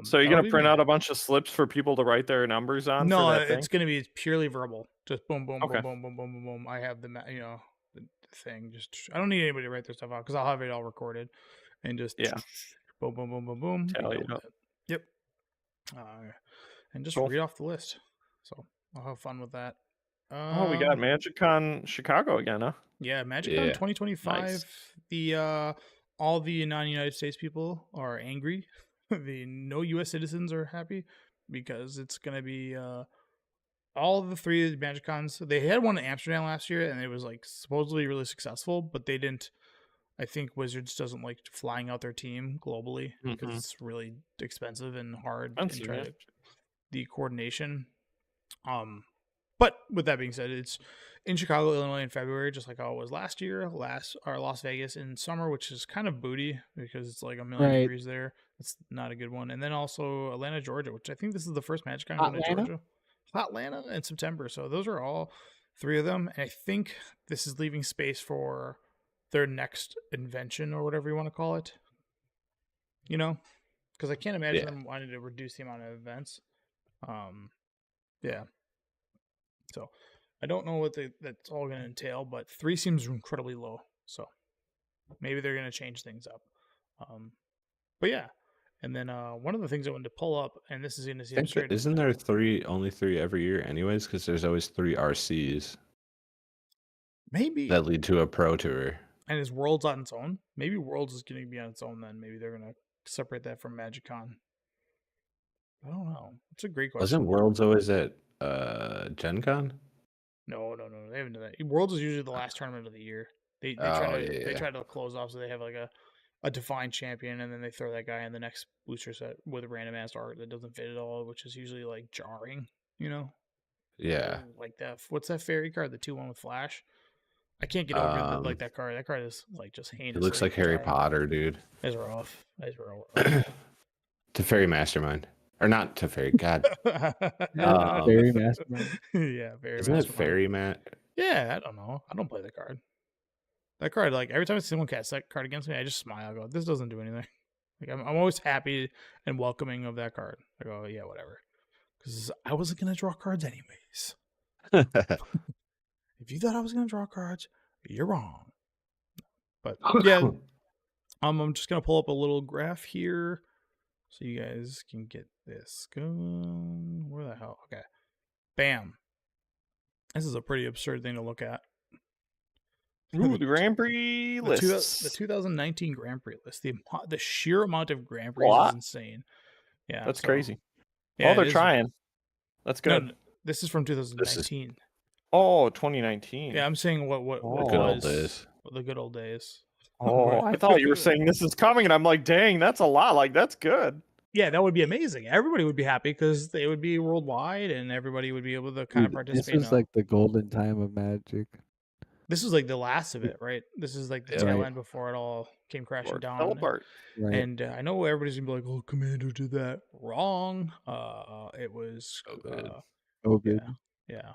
So you're that'll gonna be print me. out a bunch of slips for people to write their numbers on? No, for that thing? it's gonna be purely verbal. Just boom, boom, Okay. boom, boom, boom, boom, boom, boom. I have the the thing. Just I don't need anybody to write their stuff out because I'll have it all recorded and just Yeah. boom, boom, boom, boom, boom. be Tally done it with up. it. Yep. And just Cool. read off the list. So I'll have fun with that. Oh, we got MagicCon Chicago again, huh? Yeah, MagicCon Yeah, 2025. nice. The all the non-United States people are angry. The no U.S. citizens are happy because it's gonna be all of the three MagicCons. They had one in Amsterdam last year, and it was like supposedly really successful, but they didn't. I think Wizards doesn't like flying out their team globally because Mhm. it's really expensive and hard I've and seen try it. to the coordination. But with that being said, it's in Chicago, Illinois in February, just like how it was last year. Las Vegas in summer, which is kind of booty because it's like a million Right. degrees there. It's not a good one. And then also Atlanta, Georgia, which I think this is the first MagicCon going to Atlanta? Georgia. Atlanta in September. So those are all three of them. And I think this is leaving space for their next invention or whatever you want to call it. You know, because I can't imagine Yeah. them wanting to reduce the amount of events. Yeah. So I don't know what that's all going to entail, but 3 seems incredibly low. So maybe they're going to change things up. But yeah. And then one of the things I wanted to pull up, and this is going to I seem think straight. isn't there only three every year anyways? Because there's always 3 RCs Maybe. that lead to a pro tour. And is Worlds on its own? Maybe Worlds is going to be on its own then. Maybe they're going to separate that from MagicCon. I don't know. It's a great question. Wasn't Worlds always at Gen Con? No. They haven't done that. Worlds is usually the last tournament of the year. They try to close off so they have like a defined champion, and then they throw that guy in the next booster set with a random ass art that doesn't fit at all, which is usually like jarring, you know? Yeah. Like that. What's that fairy card? The 2/1 with Flash. I can't get over like that card. That card is like just heinous. It looks like Harry Potter, dude. It's rough. It's real rough. Teferi Mastermind. Or not Teferi, God. Very mastermind. Yeah, very. Isn't it mastermind. Fairy Mat? Yeah, I don't know. I don't play that card. That card, like every time someone casts that card against me, I just smile. I go, "This doesn't do anything." Like I'm always happy and welcoming of that card. I go, "Yeah, whatever," because I wasn't gonna draw cards anyways. If you thought I was gonna draw cards, you're wrong. But yeah, I'm just gonna pull up a little graph here so you guys can get this going. Where the hell? Okay, bam. This is a pretty absurd thing to look at. Ooh, the Grand Prix lists. The 2019 Grand Prix list. The sheer amount of Grand Prix Lot. is insane. Yeah, That's so- crazy. Yeah, Oh, they're it is. trying. That's No, good. this is from 2019. Oh, 2019. Yeah, I'm saying what Oh. Good old was days. the good old days. Oh, I thought you were saying this is coming, and I'm like, dang, that's a lot. Like, that's good. Yeah, that would be amazing. Everybody would be happy because they would be worldwide, and everybody would be able to kind of Dude, participate. this was like the golden time of Magic. This is like the last of it, right? This is like the Yeah. tail Right. end before it all came crashing Or down. fell apart. Right. And I know everybody's gonna be like, "Oh, Commander did that wrong." It was So good. Oh, good. yeah.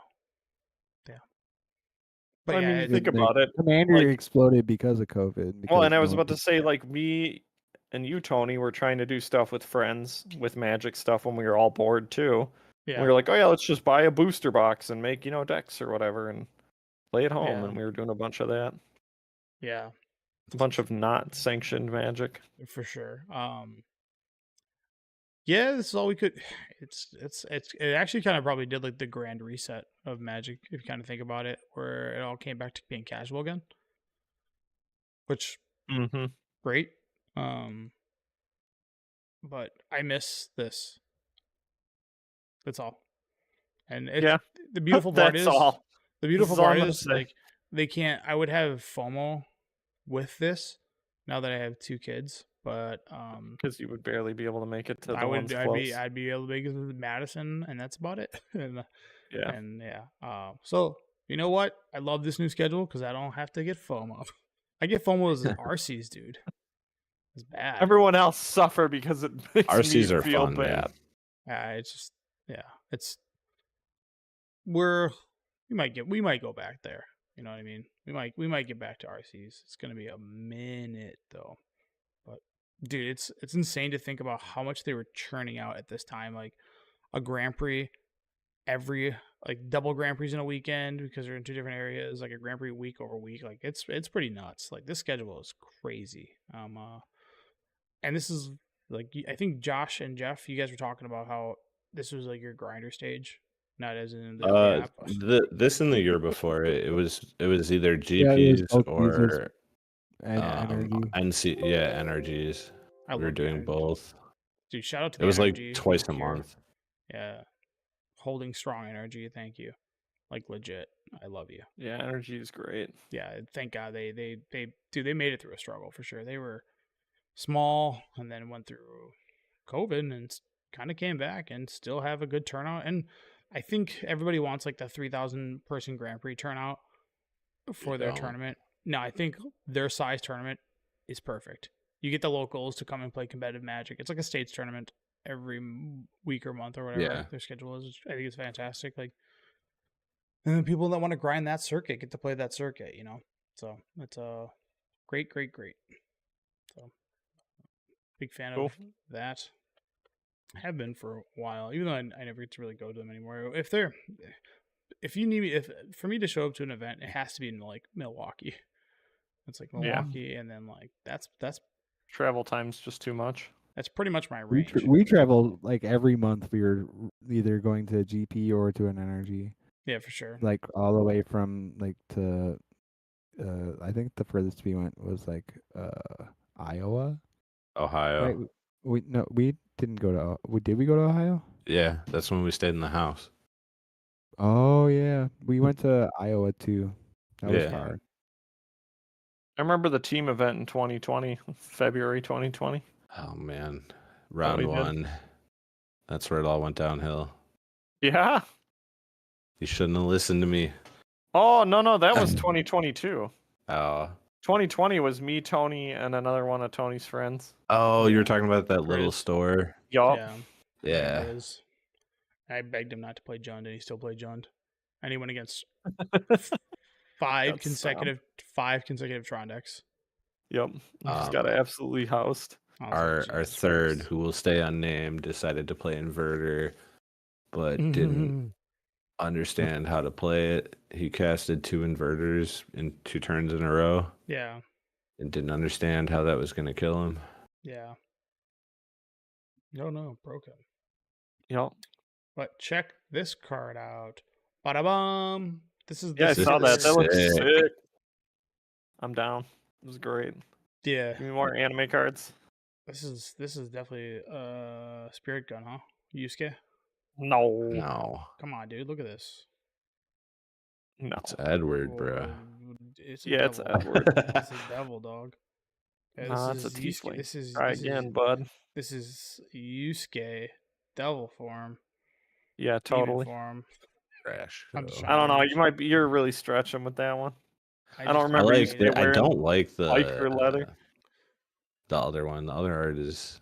I mean, yeah, think The about it. Commander like- exploded because of COVID. Well, because and I was no about one to say, like, me and you, Tony, were trying to do stuff with friends with Magic stuff when we were all bored too. yeah. We were like, oh yeah, let's just buy a booster box and make, decks or whatever and play at home. Yeah. And we were doing a bunch of that. Yeah, A bunch of not sanctioned Magic. for sure. Yeah, this is all we could. It actually kind of probably did like the grand reset of Magic if you kind of think about it, where it all came back to being casual again, which Mm-hmm. great. Um, but I miss this. That's all. And it's Yeah. the beautiful part That's is all. the beautiful is all I'm part gonna is say. like they can't. I would have FOMO with this now that I have 2 kids, but Because you would barely be able to make it to the I would ones close. I'd be able to make it to Madison, and that's about it. Yeah. And yeah. So you know what? I love this new schedule because I don't have to get FOMO. I get FOMO as RCs, dude. It's bad. Everyone else suffer because it makes RCs me are feel fun, bad. man. It's just it's we might go back there. You know what I mean? We might get back to RCs. It's gonna be a minute though. But dude, it's insane to think about how much they were churning out at this time. Like a Grand Prix every like double Grand Prix in a weekend because they're in 2 different areas, like a Grand Prix week over week. Like it's pretty nuts. Like this schedule is crazy. And this is like I think Josh and Jeff, you guys were talking about how this was like your grinder stage, not as in the app. This and the year before it was either Yeah, it was GPs both or users and NRGs. energy. NRGs. I We were love doing energy. both. Dude, shout out to It was like NRG twice a here. month. Yeah, holding strong energy. Thank you. Like legit, I love you. Yeah, energy is great. Yeah, thank God they dude, they made it through a struggle for sure. They were small and then went through COVID and kind of came back and still have a good turnout. And I think everybody wants like the 3,000 person Grand Prix turnout for their tournament. No, I think their size tournament is perfect. You get the locals to come and play competitive Magic. It's like a states tournament every week or month or whatever their schedule is. I think it's fantastic. Like, and then people that want to grind that circuit get to play that circuit, you know? So it's a great. So big fan of that. I have been for a while, even though I never get to really go to them anymore. If you need me, for me to show up to an event, it has to be in like Milwaukee. It's like Milwaukee, and then like that's travel time's just too much. That's pretty much my range. We travel like every month. We were either going to GP or to an energy. Yeah, for sure. Like all the way from like to, I think the furthest we went was like Iowa, Ohio. Right? We didn't go to. Did we go to Ohio? Yeah, that's when we stayed in the house. Oh yeah, we went to Iowa too. That was far. I remember the team event in 2020, February 2020. Oh man, round 1. That's where it all went downhill. Yeah. You shouldn't have listened to me. Oh no, that was 2022. Oh. 2020 was me, Tony, and another one of Tony's friends. Oh, you were talking about that little store. Yup. Yeah. It is. I begged him not to play Jund, and he still played Jund. And he went against 5 consecutive Tron decks. Yep. Just got absolutely housed. Our third, who will stay unnamed, decided to play Inverter, but didn't understand how to play it. He casted 2 Inverters in 2 turns in a row. Yeah. And didn't understand how that was going to kill him. Yeah. No, broke him. Yep. But check this card out. Bada-bum. This is I saw that. That looks sick. I'm down. It was great. Yeah. Give me more anime cards. This is definitely Spirit Gun, huh? Yusuke? No. Come on, dude. Look at this. No. It's Edward, bro. It's it's Edward. It's a devil, dog. Yeah, no, it's a tiefling. Try again, bud. This is Yusuke devil form. Yeah, totally. Form. Trash. I don't know. You're really stretching with that one. I don't remember. I don't like the biker leather. The other one. The other art is.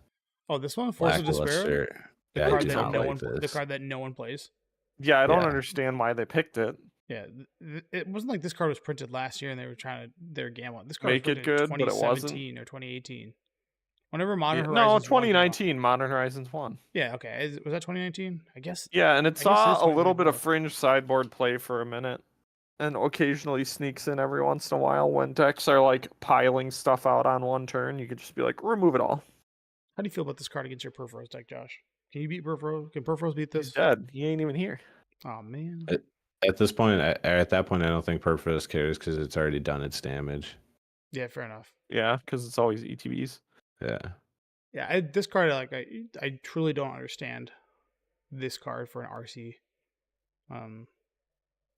Oh, this one, Force of Despair. Yeah, I do not like this. The card that no one plays. Yeah, I don't understand why they picked it. Yeah, it wasn't like this card was printed last year and they were gambling. This card make was it good, in but it wasn't. 2017 or 2018. Whenever Modern Horizons. No, 2019. Modern Horizons 1. Yeah, okay. Was that 2019? I guess. Yeah, and it saw a little bit of fringe sideboard play for a minute, and occasionally sneaks in every once in a while when decks are like piling stuff out on one turn. You could just be like, remove it all. How do you feel about this card against your Perforos deck, Josh? Can you beat Perforos? Can Perforos beat He's this? dead. He ain't even here. Oh man. At this point, at that point, I don't think Perforos cares because it's already done its damage. Yeah, fair enough. Yeah, because it's always ETBs. Yeah. Yeah, this card, like, I truly don't understand this card for an RC.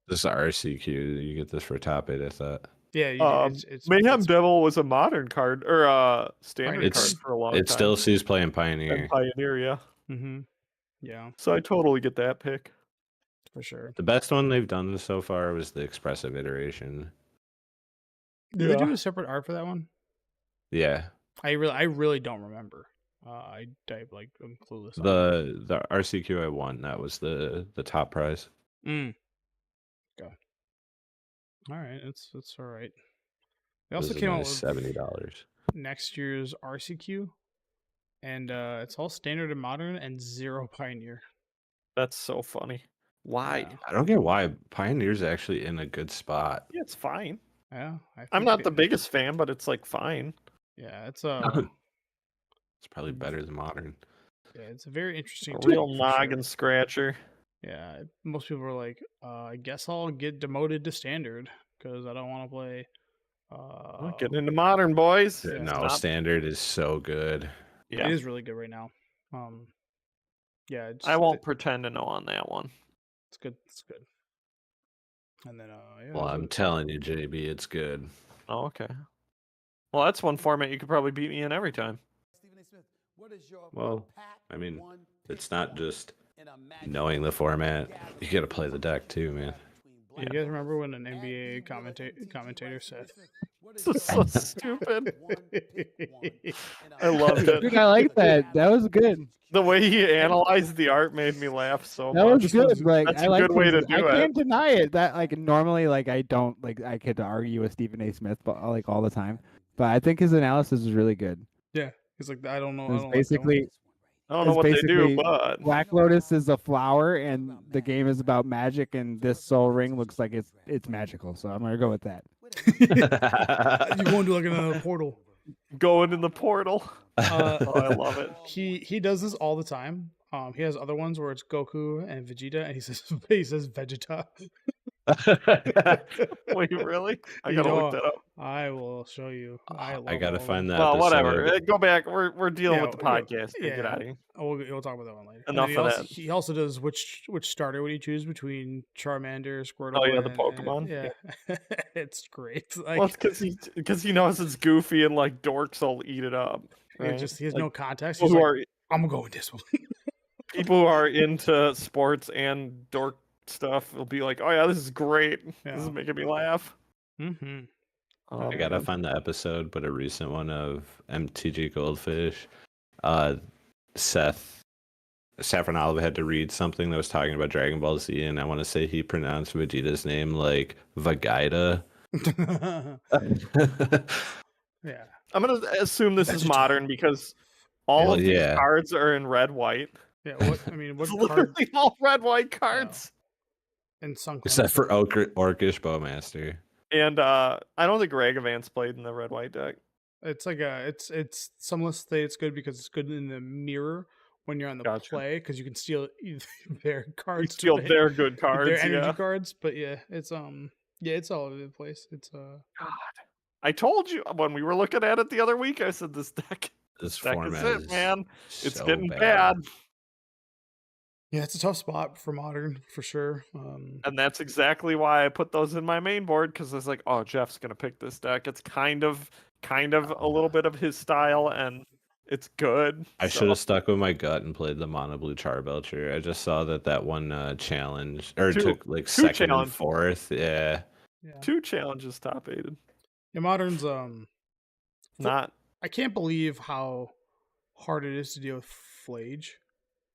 This is RCQ. You get this for top 8, I thought. Yeah, you do. It's Mayhem Devil was a modern card or a standard It's- card for a long time. It still sees playing Pioneer. And Pioneer, yeah. Mm-hmm. Yeah, So I totally get that pick. for sure. The best one they've done so far was the Expressive iteration. Did they do Yeah. a separate art for that one? Yeah. I really don't remember. I'm clueless. on The RCQ I won, that was the top prize. it. Okay. All right, it's all right. They also This is came out nice with $70. next year's RCQ, and it's all standard and modern and 0 Pioneer. That's so funny. Why? Yeah. I don't get why Pioneer's actually in a good spot. Yeah, it's fine. Yeah, I'm not the biggest fan, but it's like fine. Yeah, it's It's probably better than Modern. yeah, it's a very interesting. A take real for noggin sure. scratcher. Yeah, most people are like, I guess I'll get demoted to standard because I don't want to play. Getting into modern, boys. Yeah, No, Stop. Standard is so good. Yeah. It is really good right now. Yeah, I won't pretend to know on that one. It's good. It's good. And then, yeah. Well, I'm telling you, JB, it's good. Oh, okay. Well, that's one format you could probably beat me in every time. Well, I mean, it's not just knowing the format. You got to play the deck too, man. You guys remember when an NBA commentator said, This is so stupid. I loved it. Dude, I like that. That was good. The way he analyzed the art made me laugh so That much. was good. Like That's I a like good way to his- do I it. can't deny it. That like normally like I don't like I could argue with Stephen A. Smith, but like all the time. But I think his analysis is really good. "Yeah, he's like, I don't know." It I was don't like that one." basically I don't know it's what they do, basically but Black Lotus is a flower, and the game is about magic, and this Soul Ring looks like it's magical. So I'm gonna go with that. You go into like another portal. going in the portal. Uh, Oh, I love it. He does this all the time. He has other ones where it's Goku and Vegeta, and he says Vegeta. Wait, really? I You gotta know, look that up. I will show you. I gotta love find that. Well, whatever. episode. Go back. We're dealing Yeah, with the yeah, podcast. yeah. Get out of here. We'll talk about that one later. And Enough then of also, that. He also does which starter would he choose between Charmander, Squirtle? Oh, yeah, the and- Pokemon? yeah, it's great. Like, Well, it's because he knows it's goofy and like dorks will eat it up. he Right? just he has Like, no context. people He's who like, are I'm gonna go with this one. people who are into sports and dork stuff will be like, "Oh yeah, this is great. This Yeah. is making me laugh." Mm-hmm. Oh, I gotta man. find the episode, but a recent one of MTG Goldfish. Saffron Olive had to read something that was talking about Dragon Ball Z, and I want to say he pronounced Vegeta's name like Vegeta. Yeah. I'm gonna assume this is Vegetable. modern because all Hell of these yeah. cards are in red white. Yeah. What I mean, what It's card literally all red white cards. and Sun Except for Orcish Bowmaster. And I don't think Ragavance played in the red white deck. It's like it's some lists say it's good because it's good in the mirror when you're on the Gotcha. play because you can steal their cards. You to steal play, their good cards. their energy Yeah. cards. But yeah, it's it's all over the place. It's God. I told you when we were looking at it the other week. I said this deck This deck format is it, is man. It's so getting bad. yeah, it's a tough spot for modern for sure. And that's exactly why I put those in my main board because I was like, oh, Jeff's gonna pick this deck. It's kind of a little bit of his style, and it's good. I so- should have stuck with my gut and played the Mono Blue Charbelcher. I just saw that one challenge or Two- took like second and challenges. fourth. Yeah. Yeah, 2 challenges top aided. yeah, modern's Not. I can't believe how hard it is to deal with Flage.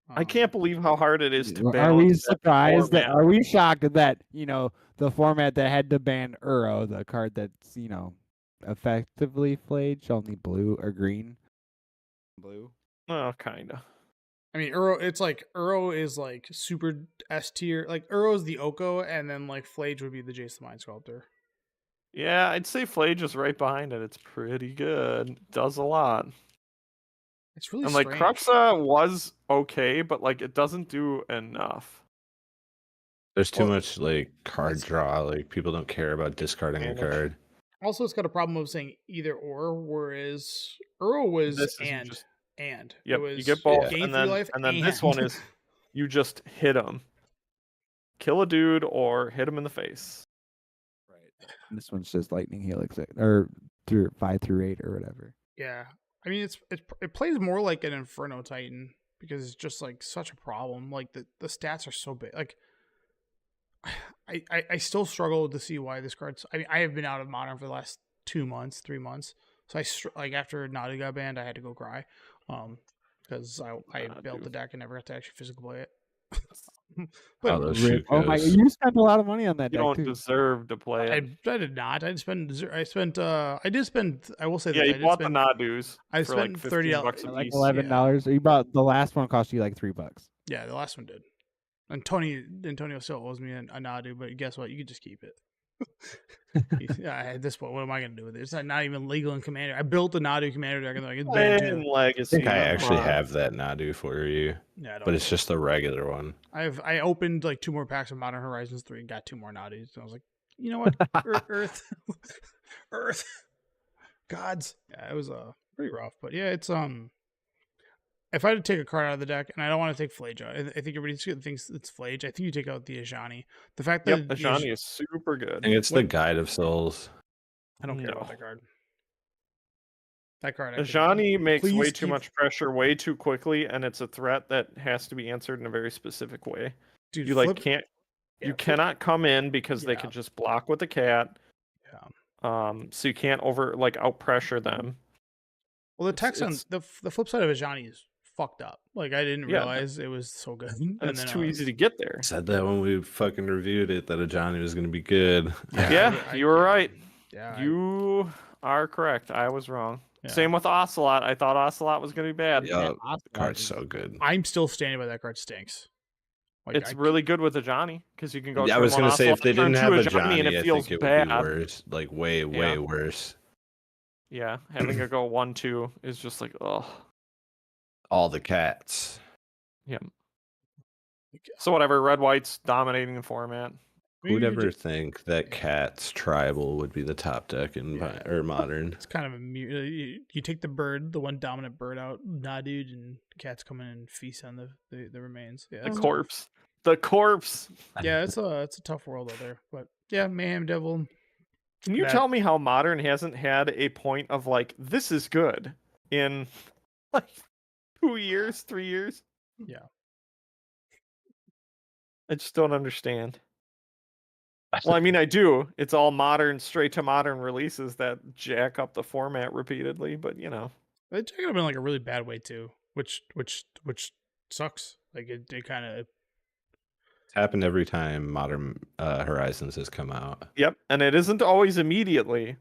I can't believe how hard it is to Are balance we that surprised that? format. Are we shocked that the format that had to ban Uro, the card that's effectively Flage, only blue or green? Blue. Oh, kinda. I mean, Uro is like super S tier. Like Uro is the Oko, and then like Flage would be the Jason Mind Sculptor. Yeah, I'd say Flage is right behind it. It's pretty good. Does a lot. It's really And like strange. Kruxa was okay, but like it doesn't do enough. There's too Well, much like card it's- draw. Like people don't care about discarding a Damage. card. Also, it's got a problem of saying either or, whereas Earl was This is and just- and Yep, it was you get both, gain and 3 then life, this one is you just hit him, kill a dude, or hit him in the face. Right. This one's just Lightning Helix or through 5 through 8 or whatever. yeah. I mean, it plays more like an Inferno Titan because it's just like such a problem. Like the stats are so big. Like I still struggle to see why this card's. I mean, I have been out of Modern for the last 2 months, 3 months. So like after Nadu got banned, I had to go cry, because I built the deck and never got to actually physically play it. But Oh, those Rip. Oh my! Shukas. You spent a lot of money on that You deck don't too. deserve to play it. I did not. I spent. I did spend. I will say Yeah, that you I did bought spend. the Nadus I for like spent $30 $15 a Like piece. $11. You bought the last one cost you like $3. Yeah, the last one did. And Antonio still owes me a Nadu, but guess what? You can just keep it. Yeah, at this point, what am I going to do with it? It's not even legal in Commander. I built a Nadu Commander deck and like, it's banned In too. I Legacy. think I come actually on. have that Nadu for you, Yeah, I don't but it's know. just the regular one. I opened like 2 more packs of Modern Horizons 3 and got 2 more Nadus. And I was like, you know what? Earth. Earth. Gods. Yeah, it was pretty rough. But yeah, it's if I had to take a card out of the deck, and I don't want to take Flage out, I think everybody thinks it's Flage. I think you take out the Ajani. The fact that Yep, Ajani is super I good. think it's the Guide of Souls. I don't care about No. that card. That card. I could- Ajani makes way please too keep- much pressure way too quickly, and it's a threat that has to be answered in a very specific way. Dude, You like flip- can't. yeah, You flip- cannot come in because they Yeah. can just block with the cat. Yeah. So you can't out pressure them. Well, the It's- text on it's- the flip side of Ajani is fucked up. Like I didn't Yeah, realize it was so good, And it's too easy to get there. I said that when we fucking reviewed it that Ajani was going to be good. Yeah, you were right. Yeah, You are correct. I was wrong. yeah. Same with Ocelot. I thought Ocelot was going to be bad. Yeah, Ocelot the card's is- so good. I'm still standing by that card. Stinks. Like, It's really good with Ajani because you can go. Yeah, I turn was one going to say if Ocelot, they turn didn't two have Ajani, Ajani, and it I feels think it bad. would be worse. Like way worse. Yeah, having it go 1-2 is just like oh. All the cats. So whatever, red white's dominating the format. Who'd maybe ever just- think that Cats Tribal would be the top deck in Yeah. or Modern? It's kind of a you take the bird, the one dominant bird out, Nadu, and cats come in and feast on the remains. Yeah, The it's- corpse. The corpse. yeah, it's a tough world out there. But yeah, Mayhem Devil. Can you That- tell me how Modern hasn't had a point of like this is good in like 2 years, 3 years? Yeah. I just don't understand. Well, I mean, I do. It's all modern, straight to modern releases that jack up the format repeatedly, but you know. It took it up in like a really bad way too, which sucks. Like it kind of It's happened every time Modern Horizons has come out. Yep, and it isn't always immediately.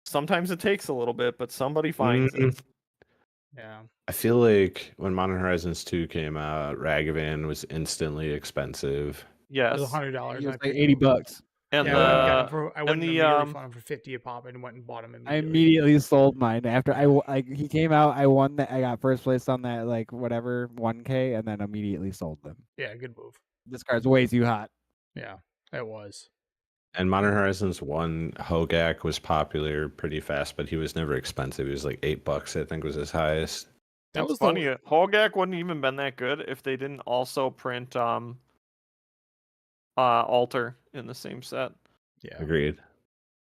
Sometimes it takes a little bit, but somebody finds it. yeah. I feel like when Modern Horizons 2 came out, Ragavan was instantly expensive. It Yes, was $100. It was I like picked $80. them up. and Yeah, I went and the, immediately found him for 50 a pop and went and bought him I immediately. immediately sold mine after he came out. I won that. I got first place on that like whatever 1K, and then immediately sold them. Yeah, good move. This card's way too hot. Yeah, it was. And Modern Horizons 1, Hogak was popular pretty fast, but he was never expensive. He was like $8, I think, was his highest. That That's was funny. The, Hogak wouldn't even been that good if they didn't also print Alter in the same set. yeah. Agreed.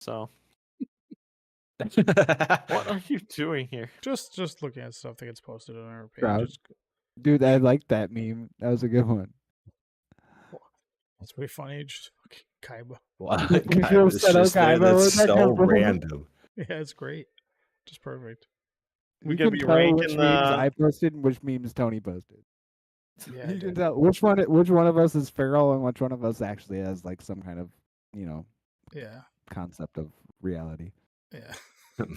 So what are you doing here? Just looking at stuff that gets posted on our page. Proud. It's Dude, I like that meme. That was a good one. It's pretty funny. Just fucking Kaiba. Wow, You God, feel it's set up, just there, Kaiba, that's with that so combo. random. Yeah, it's great. Just perfect. We You could can be tell which ranking memes the. I posted and which memes Tony posted. Yeah, I You can did. tell which one of us is feral and which one of us actually has like some kind of Yeah. concept of reality. Yeah.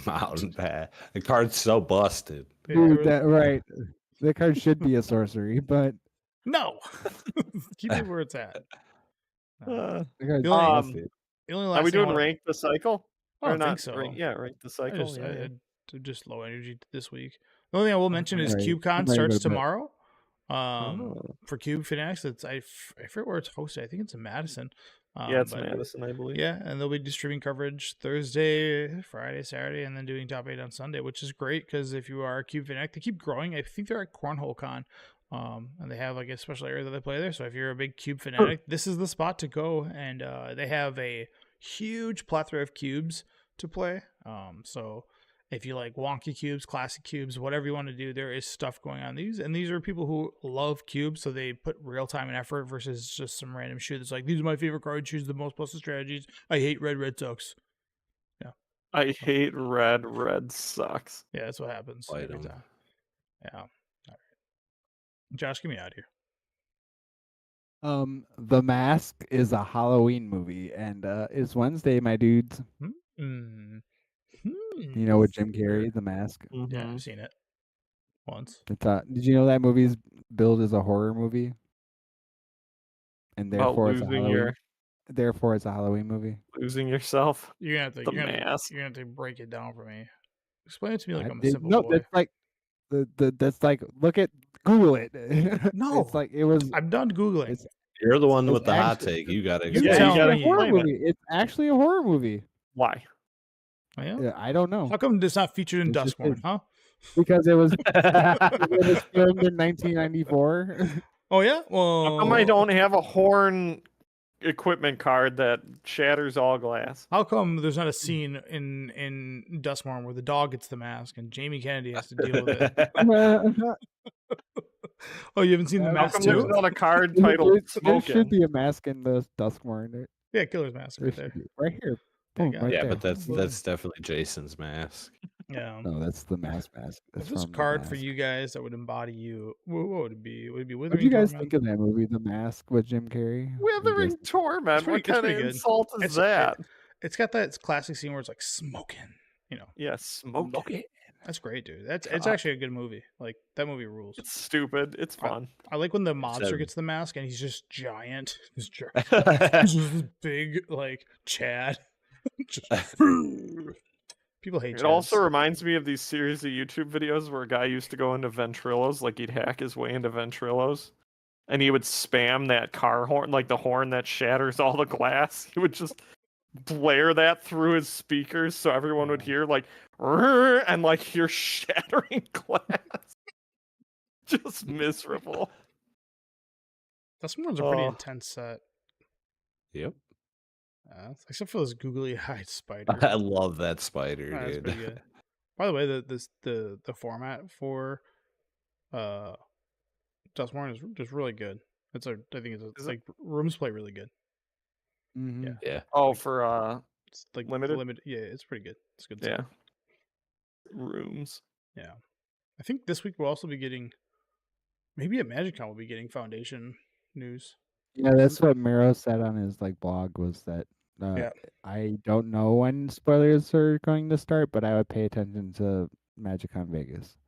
Mountain Pat. The card's so busted. Yeah, Dude, it was- that right. The card should be a sorcery, but No. Keep it where it's at. No. the card's The only- busted. The only Are last we thing I doing wanna- rank the cycle? I Or don't not think so. rank- yeah, rank the I cycle. just, yeah, I yeah. had just low energy this week. The only thing I will mention is Right. CubeCon I'm ready to go starts to bed. tomorrow. Oh. For Cube Fanatics, I forget where it's hosted. I think it's in Madison. Yeah, it's but Madison, I believe. Yeah, and they'll be distributing coverage Thursday, Friday, Saturday, and then doing top 8 on Sunday, which is great because if you are a Cube Fanatic, they keep growing. I think they're at Cornhole Con, and they have like a special area that they play there. So if you're a big Cube Fanatic, this is the spot to go. And they have a huge plethora of cubes to play. So if you like wonky cubes, classic cubes, whatever you want to do, there is stuff going on these. And these are people who love cubes, so they put real time and effort versus just some random shit that's like, these are my favorite cards, choose the most plus strategies. I hate Red Sox. I hate red. Red sucks. Yeah, that's what happens Fight every 'em. time. Yeah. All right. Josh, get me out of here. The Mask is a Halloween movie, and it's Wednesday, my dudes. Mm. You know, with Jim Carrey, The Mask. Yeah, Mhm. I've seen it once. It's did you know that movie's billed as a horror movie? And About therefore it's a losing Halloween. Therefore, it's a Halloween movie. losing yourself. You're gonna have to. The You're gonna Mask. have to break it down for me. Explain it to me like I I'm a did- simple no, boy. that's like that's like look at Google it. No. it's like it was. I'm done googling. It's You're the one It's with the hot actually- take. You gotta You Yeah, tell you gotta me. a horror explain it. movie. It's actually a horror movie. Why? Oh, yeah? Yeah, I don't know How come it's not featured in It's just Duskmorn, it. huh? because it was filmed in 1994. Oh yeah. Well, How come I don't have a horn equipment card that shatters all glass? How come there's not a scene in Duskmorn where the dog gets the mask and Jamie Kennedy has to deal with it? Oh, you haven't seen the How How mask come there's too? not a card There- titled there should Smoking? be a mask in the Duskmorn. Yeah, Killer's mask There right should there. be. Right here. There you Boom, go. right yeah, there. but that's definitely Jason's mask. Yeah. No, that's the mask. If That's there's a from The card for Mask. you guys that would embody you, what would it be? Would it be What Withering do you guys Torment? think of that movie, The Mask, with Jim Carrey? What do you Withering guys- Torment. It's pretty- What it's kind of pretty good. insult is It's- that? It's got that classic scene where it's like smoking. You know, Yeah, smoking. that's great, dude. It's God. actually a good movie. Like that movie rules. It's stupid. It's fun. I like when the monster a- gets the mask and he's just giant. He's just this big like Chad. Just- People hate. It also Chads. reminds me of these series of YouTube videos where a guy used to go into Ventrilos, like he'd hack his way into Ventrilos, and he would spam that car horn, like the horn that shatters all the glass. He would just blare that through his speakers so everyone would hear like, "Rrr," and like hear shattering glass. Just miserable. Duskmorn's a pretty Oh. intense set. Yep. Except for this googly eyed spider. I love that spider, That's dude. pretty good. By the way, the format for Duskmorn is just really good. I think it's Is it? like rooms play really good. Mhm. Yeah. Yeah. Oh, for It's like Limited? Yeah, it's pretty good. It's good. yeah, Stuff. rooms. Yeah. I think this week we'll also be getting, maybe at MagicCon we'll be getting Foundation news. Yeah, that's what Miro said on his blog was that Yeah. I don't know when spoilers are going to start, but I would pay attention to MagicCon Vegas.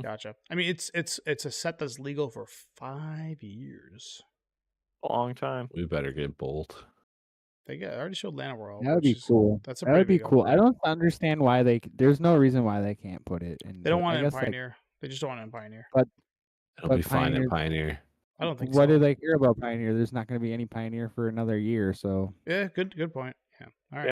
Gotcha. I mean, it's a set that's legal for 5 years. A long time. We better get Bolt. I already showed Lana World. That would be which is- cool. That's a That would pretty be big cool. I upgrade. don't understand why there's no reason why they can't put it in. They don't but want I it in guess, like, Pioneer. They just don't want it in Pioneer. It'll But be fine Pioneer- at Pioneer. I don't think what so. do they care about Pioneer? There's not going to be any Pioneer for another year, so Yeah, good point. Yeah. All right.